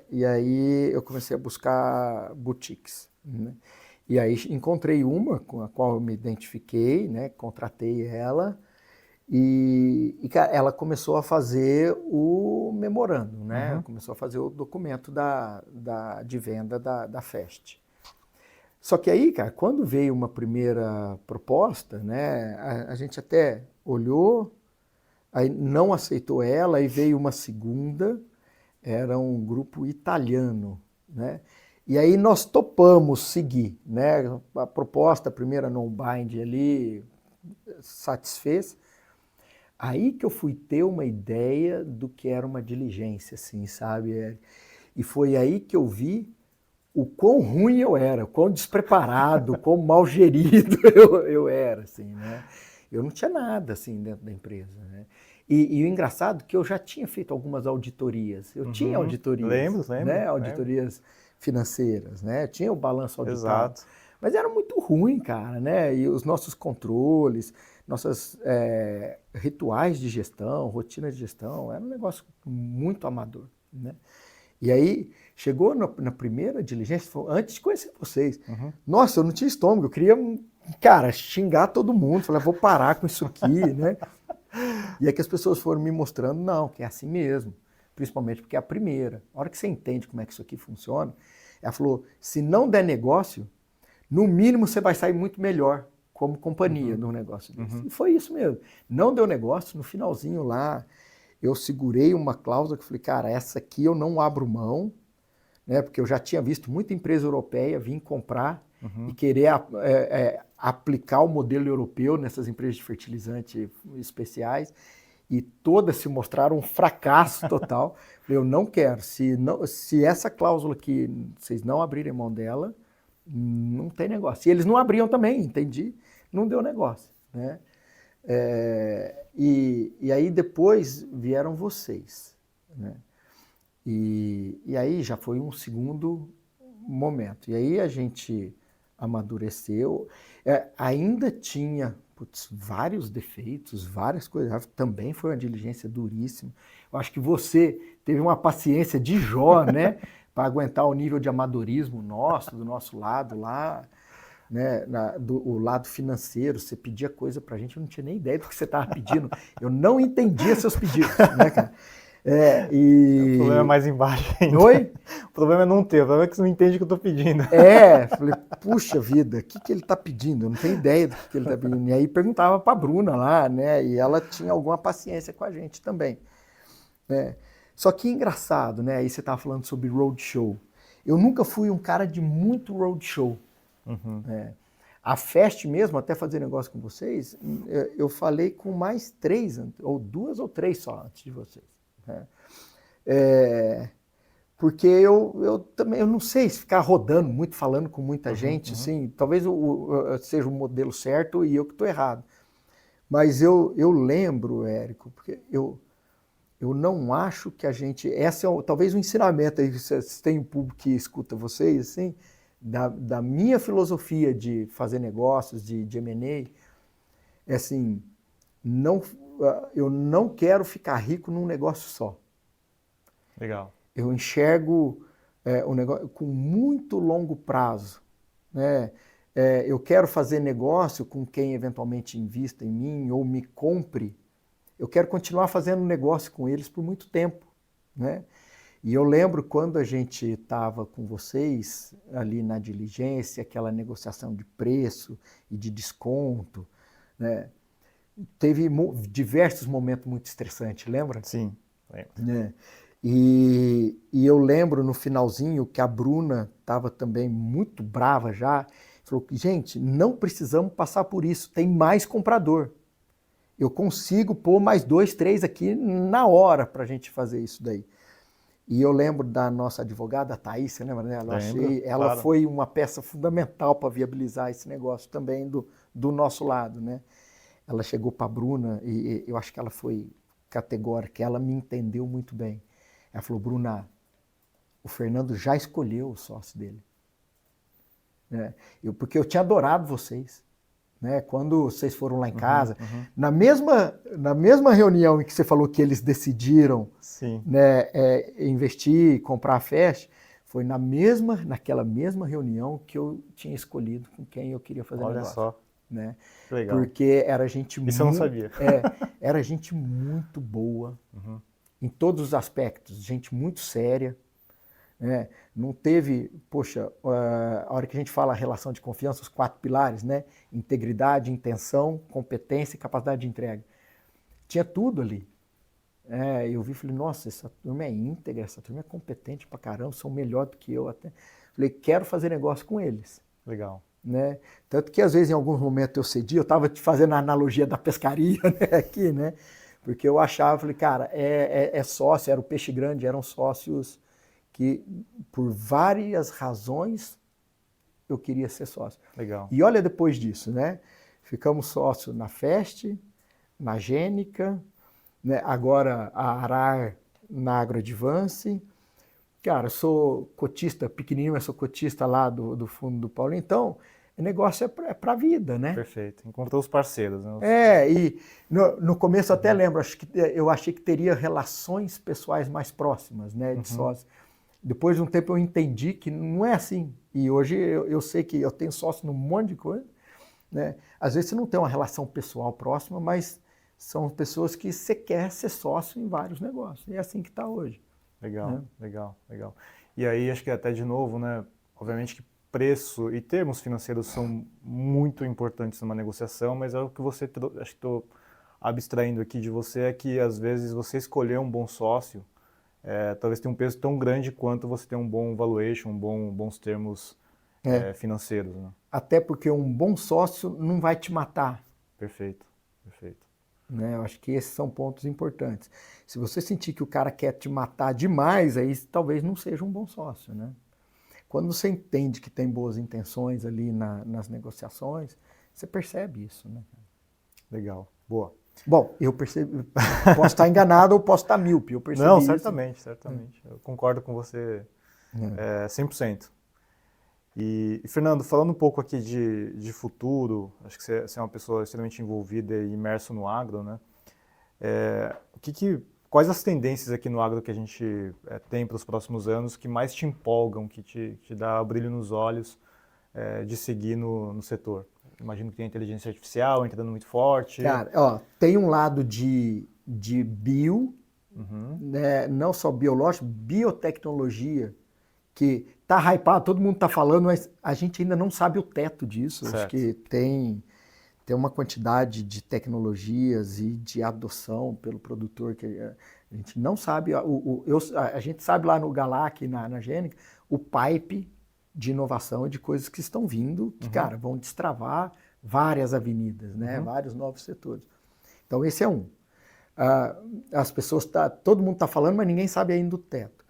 e aí eu comecei a buscar boutiques, né? E aí encontrei uma com a qual eu me identifiquei, né? Contratei ela, e ela começou a fazer o memorando, né? Começou a fazer o documento de venda da Fest. Só que aí, cara, quando veio uma primeira proposta, né? A gente até olhou, aí não aceitou ela, aí veio uma segunda, era um grupo italiano, né? E aí nós topamos seguir, né? A proposta, a primeira non-bind ali, satisfez. Aí que eu fui ter uma ideia do que era uma diligência, assim, sabe? E foi aí que eu vi o quão ruim eu era, o quão despreparado, o quão mal gerido eu era, assim, né? Eu não tinha nada, assim, dentro da empresa, né? E o engraçado é que eu já tinha feito algumas auditorias. Eu tinha auditorias, Lembro. né? Auditorias financeiras, né? Tinha o balanço auditado. Exato. Mas era muito ruim, cara, né? E os nossos controles, nossos rituais de gestão, rotina de gestão, era um negócio muito amador, né? E aí, chegou na primeira diligência, antes de conhecer vocês. Nossa, eu não tinha estômago, eu queria, cara, xingar todo mundo. Falei, vou parar com isso aqui, né? E é que as pessoas foram me mostrando, não, que é assim mesmo. Principalmente porque é a primeira. A hora que você entende como é que isso aqui funciona, ela falou, se não der negócio, no mínimo você vai sair muito melhor como companhia num negócio desse. E foi isso mesmo. Não deu negócio, no finalzinho lá, eu segurei uma cláusula que falei, cara, essa aqui eu não abro mão, né? Porque eu já tinha visto muita empresa europeia vir comprar e querer aplicar o modelo europeu nessas empresas de fertilizante especiais, e todas se mostraram um fracasso total. Eu não quero, se essa cláusula aqui, vocês não abrirem mão dela, não tem negócio. E eles não abriam também, entendi, não deu negócio, né? E aí depois vieram vocês, né? E aí já foi um segundo momento. E aí a gente amadureceu, ainda tinha vários defeitos, várias coisas, também foi uma diligência duríssima. Eu acho que você teve uma paciência de Jó, né, para aguentar o nível de amadorismo nosso, do nosso lado lá, né, o lado financeiro. Você pedia coisa pra gente, eu não tinha nem ideia do que você estava pedindo, eu não entendia seus pedidos, né, cara? O problema é mais embaixo ainda. Oi? O problema é não ter, o problema é que você não entende o que eu estou pedindo. Falei, puxa vida, o que ele está pedindo? Eu não tenho ideia do que ele está pedindo. E aí perguntava para a Bruna lá, né? E ela tinha alguma paciência com a gente também, né? Só que engraçado, né? Aí você estava falando sobre roadshow. Eu nunca fui um cara de muito roadshow. Né? A Fest mesmo, até fazer negócio com vocês, eu falei com mais 3, ou 2 ou 3 só antes de vocês. Né? Porque eu também, eu não sei se ficar rodando muito, falando com muita gente, assim, talvez seja o modelo certo e eu que estou errado. Mas eu lembro, Érico, porque eu não acho que a gente... Esse é talvez um ensinamento aí, se tem um público que escuta vocês, assim, da minha filosofia de fazer negócios, de M&A, é assim, eu não quero ficar rico num negócio só. Legal. Eu enxergo o negócio com muito longo prazo, né? Eu quero fazer negócio com quem eventualmente invista em mim ou me compre. Eu quero continuar fazendo negócio com eles por muito tempo, né? E eu lembro quando a gente estava com vocês ali na diligência, aquela negociação de preço e de desconto, né? Teve diversos momentos muito estressantes, lembra? Sim, lembro. Né? E eu lembro no finalzinho que a Bruna estava também muito brava já, falou que, gente, não precisamos passar por isso, tem mais comprador. Eu consigo pôr mais 2, 3 aqui na hora para a gente fazer isso daí. E eu lembro da nossa advogada, a Thaís, você lembra dela? Ela Claro. foi uma peça fundamental para viabilizar esse negócio também do nosso lado, né? Ela chegou para a Bruna e eu acho que ela foi categórica, ela me entendeu muito bem. Ela falou, Bruna, o Fernando já escolheu o sócio dele. Né? Porque eu tinha adorado vocês. Né? Quando vocês foram lá em casa, na mesma reunião em que você falou que eles decidiram né, investir, comprar a Fest, foi naquela mesma reunião que eu tinha escolhido com quem eu queria fazer negócio. Olha só. Né? Legal. Porque era gente Isso eu não sabia. era gente muito boa em todos os aspectos, gente muito séria. Né? Não teve, poxa, a hora que a gente fala relação de confiança, os 4 pilares, né? Integridade, intenção, competência e capacidade de entrega. Tinha tudo ali. Eu vi e falei, nossa, essa turma é íntegra, essa turma é competente pra caramba, são melhor do que eu até. Falei, quero fazer negócio com eles. Legal. Né? Tanto que às vezes em alguns momentos eu cedi, eu estava te fazendo a analogia da pescaria né? Aqui, né? Porque eu achava, falei, cara, é sócio, era o peixe grande, eram sócios que por várias razões eu queria ser sócio. Legal. E olha depois disso, né? Ficamos sócios na Fest, na Gênica, né? Agora a Arar na AgroAdvance. Cara, eu sou cotista pequenininho, mas sou cotista lá do fundo do Paulo. Então, o negócio é para a vida, né? Perfeito. Encontrou os parceiros. Né? E no começo eu até lembro, eu achei que teria relações pessoais mais próximas, né, de sócio. Depois de um tempo eu entendi que não é assim. E hoje eu sei que eu tenho sócio num monte de coisa. Né? Às vezes você não tem uma relação pessoal próxima, mas são pessoas que você quer ser sócio em vários negócios. E é assim que está hoje. Legal, né? legal. E aí acho que até de novo, né? Obviamente que preço e termos financeiros são muito importantes numa negociação, mas é o que você, acho que estou abstraindo aqui de você, é que às vezes você escolher um bom sócio, talvez tenha um peso tão grande quanto você ter um bom valuation, bons termos financeiros. Né? Até porque um bom sócio não vai te matar. Perfeito. Né? Eu acho que esses são pontos importantes. Se você sentir que o cara quer te matar demais, aí talvez não seja um bom sócio. Né? Quando você entende que tem boas intenções ali nas negociações, você percebe isso. Né? Legal, boa. Bom, eu percebi, posso estar enganado ou posso estar míope, eu percebi Não, isso. certamente. Eu concordo com você 100%. E, Fernando, falando um pouco aqui de futuro, acho que você é uma pessoa extremamente envolvida e imerso no agro, né? Quais as tendências aqui no agro que a gente tem para os próximos anos que mais te empolgam, que te dá brilho nos olhos de seguir no setor? Imagino que tem a inteligência artificial entrando muito forte. Cara, tem um lado de bio, né, não só biológico, biotecnologia, que tá hypado, todo mundo tá falando, mas a gente ainda não sabe o teto disso. Certo. Acho que tem uma quantidade de tecnologias e de adoção pelo produtor que a gente não sabe. A gente sabe lá no Galac, na Gênica, o pipe de inovação e de coisas que estão vindo, que, cara, vão destravar várias avenidas, né? Vários novos setores. Então, esse é um. As pessoas, todo mundo está falando, mas ninguém sabe ainda o teto.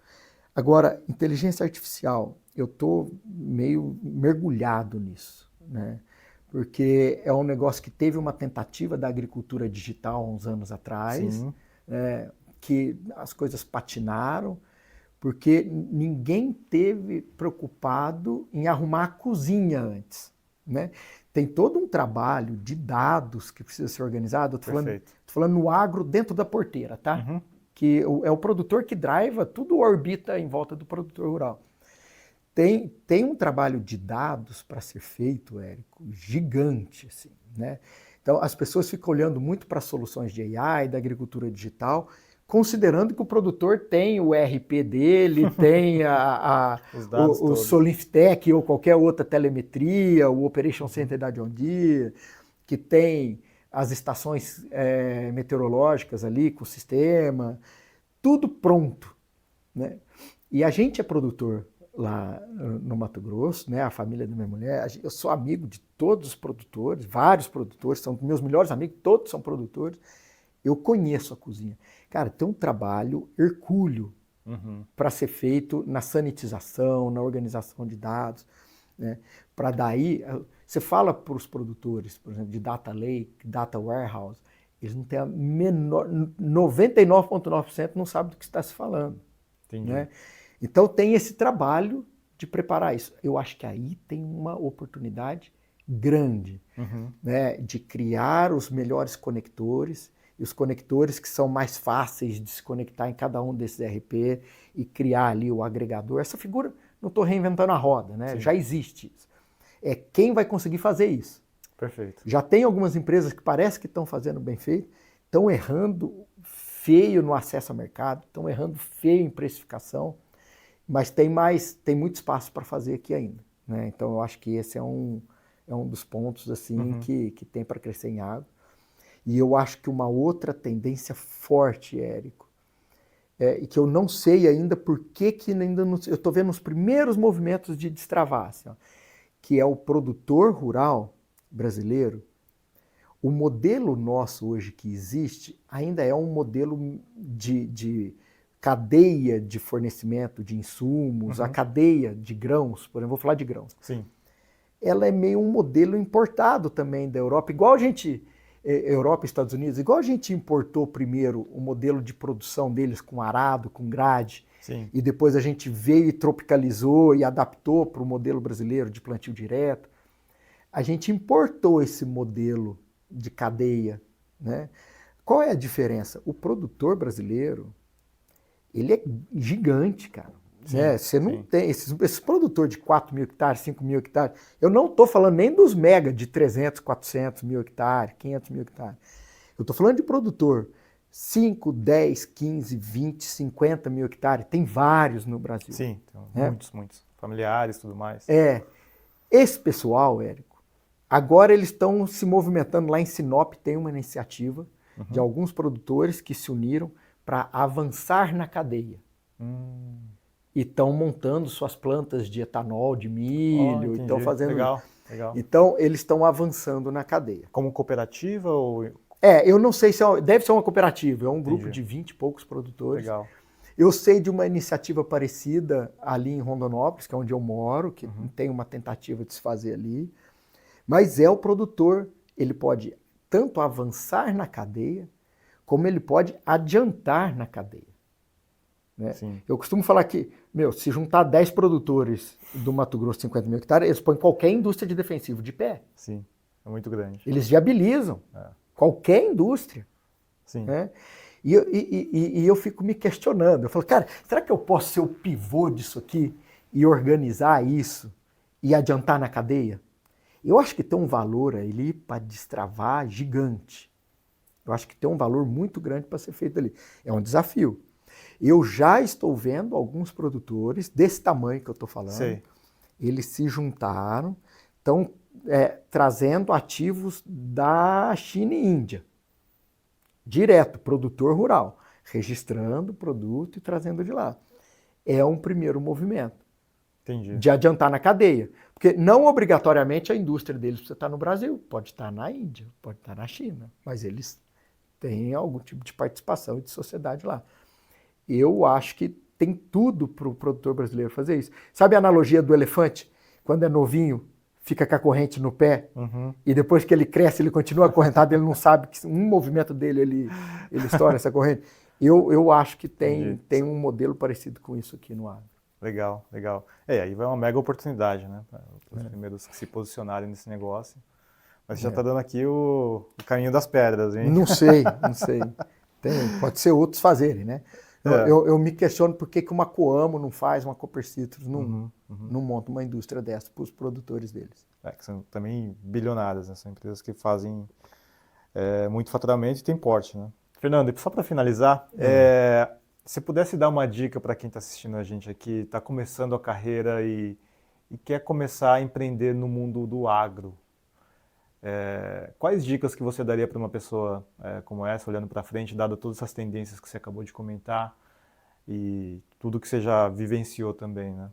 Agora, inteligência artificial, eu estou meio mergulhado nisso, né? Porque é um negócio que teve uma tentativa da agricultura digital há uns anos atrás, que as coisas patinaram, porque ninguém teve preocupado em arrumar a cozinha antes, né? Tem todo um trabalho de dados que precisa ser organizado. Estou falando no agro dentro da porteira, tá? Uhum. Que é o produtor que driva, tudo orbita em volta do produtor rural. Tem um trabalho de dados para ser feito, Érico, gigante, assim, né? Então, as pessoas ficam olhando muito para soluções de AI, da agricultura digital, considerando que o produtor tem o ERP dele, tem o Solinftec ou qualquer outra telemetria, o Operation Center da John Deere, que tem as estações meteorológicas ali com o sistema, tudo pronto, né? E a gente é produtor lá no Mato Grosso, né? A família da minha mulher, eu sou amigo de todos os produtores, vários produtores, são meus melhores amigos, todos são produtores. Eu conheço a cozinha. Cara, tem um trabalho hercúleo para ser feito na sanitização, na organização de dados, né? Para daí, você fala para os produtores, por exemplo, de data lake, data warehouse, eles não têm a menor, 99,9% não sabem do que está se falando. Entendi. Né? Então tem esse trabalho de preparar isso. Eu acho que aí tem uma oportunidade grande, né, de criar os melhores conectores, e os conectores que são mais fáceis de se conectar em cada um desses ERP e criar ali o agregador. Essa figura, não estou reinventando a roda, né? Já existe isso. É quem vai conseguir fazer isso. Perfeito. Já tem algumas empresas que parece que estão fazendo bem feito, estão errando feio no acesso ao mercado, estão errando feio em precificação, mas tem muito espaço para fazer aqui ainda, né? Então eu acho que esse é um dos pontos assim que tem para crescer em água. E eu acho que uma outra tendência forte, Érico, e que eu não sei ainda por que ainda não, eu estou vendo os primeiros movimentos de destravar, assim, ó, que é o produtor rural brasileiro. O modelo nosso hoje que existe ainda é um modelo de cadeia de fornecimento de insumos, a cadeia de grãos, por exemplo, vou falar de grãos. Sim. Ela é meio um modelo importado também da Europa, igual a gente... Europa e Estados Unidos, igual a gente importou primeiro o modelo de produção deles com arado, com grade, Sim. E depois a gente veio e tropicalizou e adaptou para o modelo brasileiro de plantio direto. A gente importou esse modelo de cadeia, né? Qual é a diferença? O produtor brasileiro, ele é gigante, cara. Sim, né? Você não tem esse produtor de 4 mil hectares, 5 mil hectares. Eu não estou falando nem dos mega de 300, 400 mil hectares, 500 mil hectares. Eu estou falando de produtor 5, 10, 15, 20, 50 mil hectares. Tem vários no Brasil. Sim, então, muitos. Familiares e tudo mais. Esse pessoal, Érico, agora eles estão se movimentando. Lá em Sinop tem uma iniciativa de alguns produtores que se uniram para avançar na cadeia. E estão montando suas plantas de etanol, de milho, estão fazendo... Legal. Então, eles estão avançando na cadeia. Como cooperativa ou... eu não sei se deve ser uma cooperativa, é um grupo de 20 e poucos produtores. Legal. Eu sei de uma iniciativa parecida ali em Rondonópolis, que é onde eu moro, que tem uma tentativa de se fazer ali. Mas o produtor, ele pode tanto avançar na cadeia, como ele pode adiantar na cadeia. Né? Eu costumo falar que, se juntar 10 produtores do Mato Grosso, 50 mil hectares, eles põem qualquer indústria de defensivo de pé. Sim, é muito grande. Eles viabilizam qualquer indústria. Sim. Né? E eu fico me questionando. Eu falo, cara, será que eu posso ser o pivô disso aqui e organizar isso e adiantar na cadeia? Eu acho que tem um valor ali para destravar gigante. Eu acho que tem um valor muito grande para ser feito ali. É um desafio. Eu já estou vendo alguns produtores desse tamanho que eu estou falando. Sei. Eles se juntaram, estão trazendo ativos da China e Índia. Direto, produtor rural, registrando o produto e trazendo de lá. É um primeiro movimento. Entendi. De adiantar na cadeia. Porque não obrigatoriamente a indústria deles precisa estar no Brasil. Pode estar na Índia, pode estar na China. Mas eles têm algum tipo de participação e de sociedade lá. Eu acho que tem tudo para o produtor brasileiro fazer isso. Sabe a analogia do elefante? Quando é novinho, fica com a corrente no pé, e depois que ele cresce, ele continua acorrentado, ele não sabe que um movimento dele, ele estoura essa corrente. Eu acho que Entendi. tem um modelo parecido com isso aqui no agro. Legal, legal. Aí vai uma mega oportunidade, né? Para os primeiros que se posicionarem nesse negócio. Mas você já está dando aqui o caminho das pedras, hein? Não sei, não sei. Pode ser outros fazerem, né? Eu me questiono por que uma Coamo não faz, uma Cooper Citrus não monta uma indústria dessa para os produtores deles. Que são também bilionárias, né? São empresas que fazem muito faturamento e tem porte, né? Fernando, e só para finalizar, se pudesse dar uma dica para quem está assistindo a gente aqui, está começando a carreira e quer começar a empreender no mundo do agro, quais dicas que você daria para uma pessoa como essa, olhando para frente, dado todas essas tendências que você acabou de comentar e tudo que você já vivenciou também, né?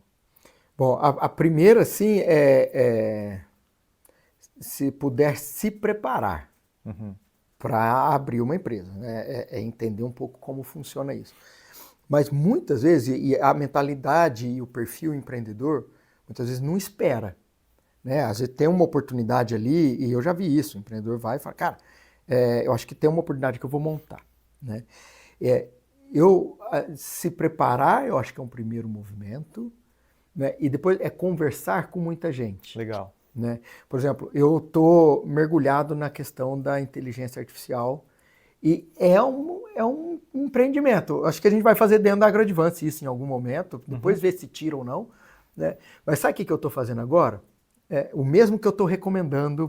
Bom, a primeira, sim, se puder se preparar para abrir uma empresa, né? Entender um pouco como funciona isso. Mas muitas vezes, e a mentalidade e o perfil empreendedor, muitas vezes não espera. Né? Às vezes tem uma oportunidade ali, e eu já vi isso, o empreendedor vai e fala, cara, eu acho que tem uma oportunidade que eu vou montar. Né? Se preparar, eu acho que é um primeiro movimento, né? E depois é conversar com muita gente. Legal. Né? Por exemplo, eu estou mergulhado na questão da inteligência artificial e é um empreendimento. Acho que a gente vai fazer dentro da AgroAdvance isso em algum momento, depois ver se tira ou não. Né? Mas sabe o que eu estou fazendo agora? O mesmo que eu estou recomendando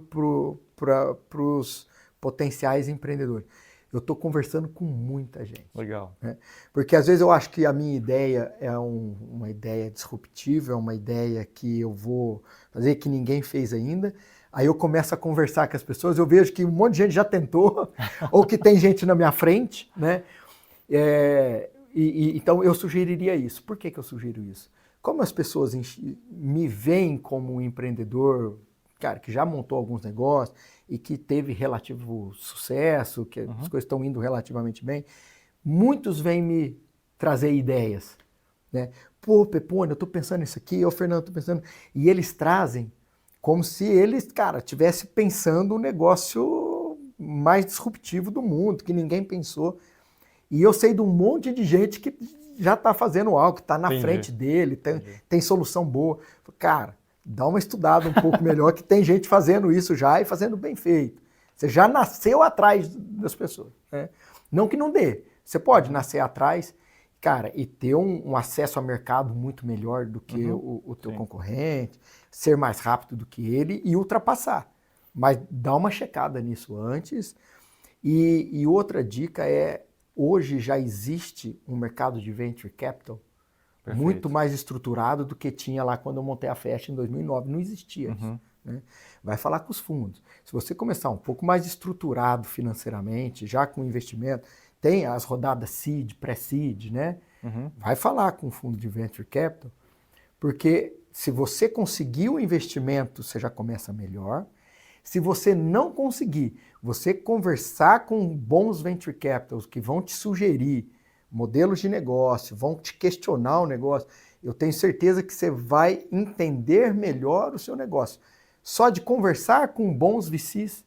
para os potenciais empreendedores. Eu estou conversando com muita gente. Legal. Né? Porque às vezes eu acho que a minha ideia é uma ideia disruptiva, é uma ideia que eu vou fazer que ninguém fez ainda. Aí eu começo a conversar com as pessoas, eu vejo que um monte de gente já tentou, ou que tem gente na minha frente. Né? Então eu sugeriria isso. Por que eu sugiro isso? Como as pessoas me veem como um empreendedor, cara, que já montou alguns negócios e que teve relativo sucesso, que as coisas estão indo relativamente bem, muitos vêm me trazer ideias. Né? Pô, Pepone, eu estou pensando nisso aqui, ô Fernando, estou pensando... E eles trazem como se eles, cara, estivessem pensando o negócio mais disruptivo do mundo, que ninguém pensou. E eu sei de um monte de gente que já está fazendo algo, que está na frente dele, tem solução boa. Cara, dá uma estudada um pouco melhor, que tem gente fazendo isso já e fazendo bem feito. Você já nasceu atrás das pessoas. Né? Não que não dê. Você pode nascer atrás, cara, e ter um acesso ao mercado muito melhor do que o teu concorrente, ser mais rápido do que ele e ultrapassar. Mas dá uma checada nisso antes. E outra dica hoje já existe um mercado de venture capital muito mais estruturado do que tinha lá quando eu montei a Fest em 2009. Não existia isso. Né? Vai falar com os fundos. Se você começar um pouco mais estruturado financeiramente, já com investimento, tem as rodadas seed, pré-seed, né? Vai falar com o fundo de venture capital, porque se você conseguir o investimento, você já começa melhor. Se você não conseguir, você conversar com bons venture capitals que vão te sugerir modelos de negócio, vão te questionar o negócio, eu tenho certeza que você vai entender melhor o seu negócio. Só de conversar com bons VCs,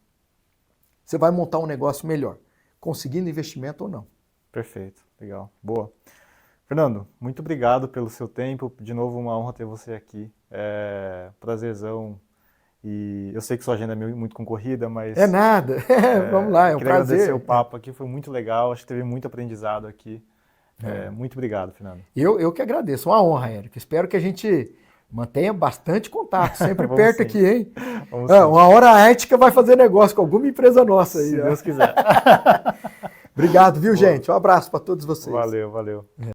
você vai montar um negócio melhor, conseguindo investimento ou não. Perfeito, legal, boa. Fernando, muito obrigado pelo seu tempo, de novo uma honra ter você aqui, prazerzão. E eu sei que sua agenda é muito concorrida, mas... É nada, vamos lá, é um prazer. Queria agradecer o papo aqui, foi muito legal, acho que teve muito aprendizado aqui. Muito obrigado, Fernando. Eu que agradeço, uma honra, Érico. Espero que a gente mantenha bastante contato, sempre perto sim. Aqui, hein? Uma hora a Ética vai fazer negócio com alguma empresa nossa aí. Se Deus quiser. Obrigado, viu, gente? Um abraço para todos vocês. Valeu, valeu.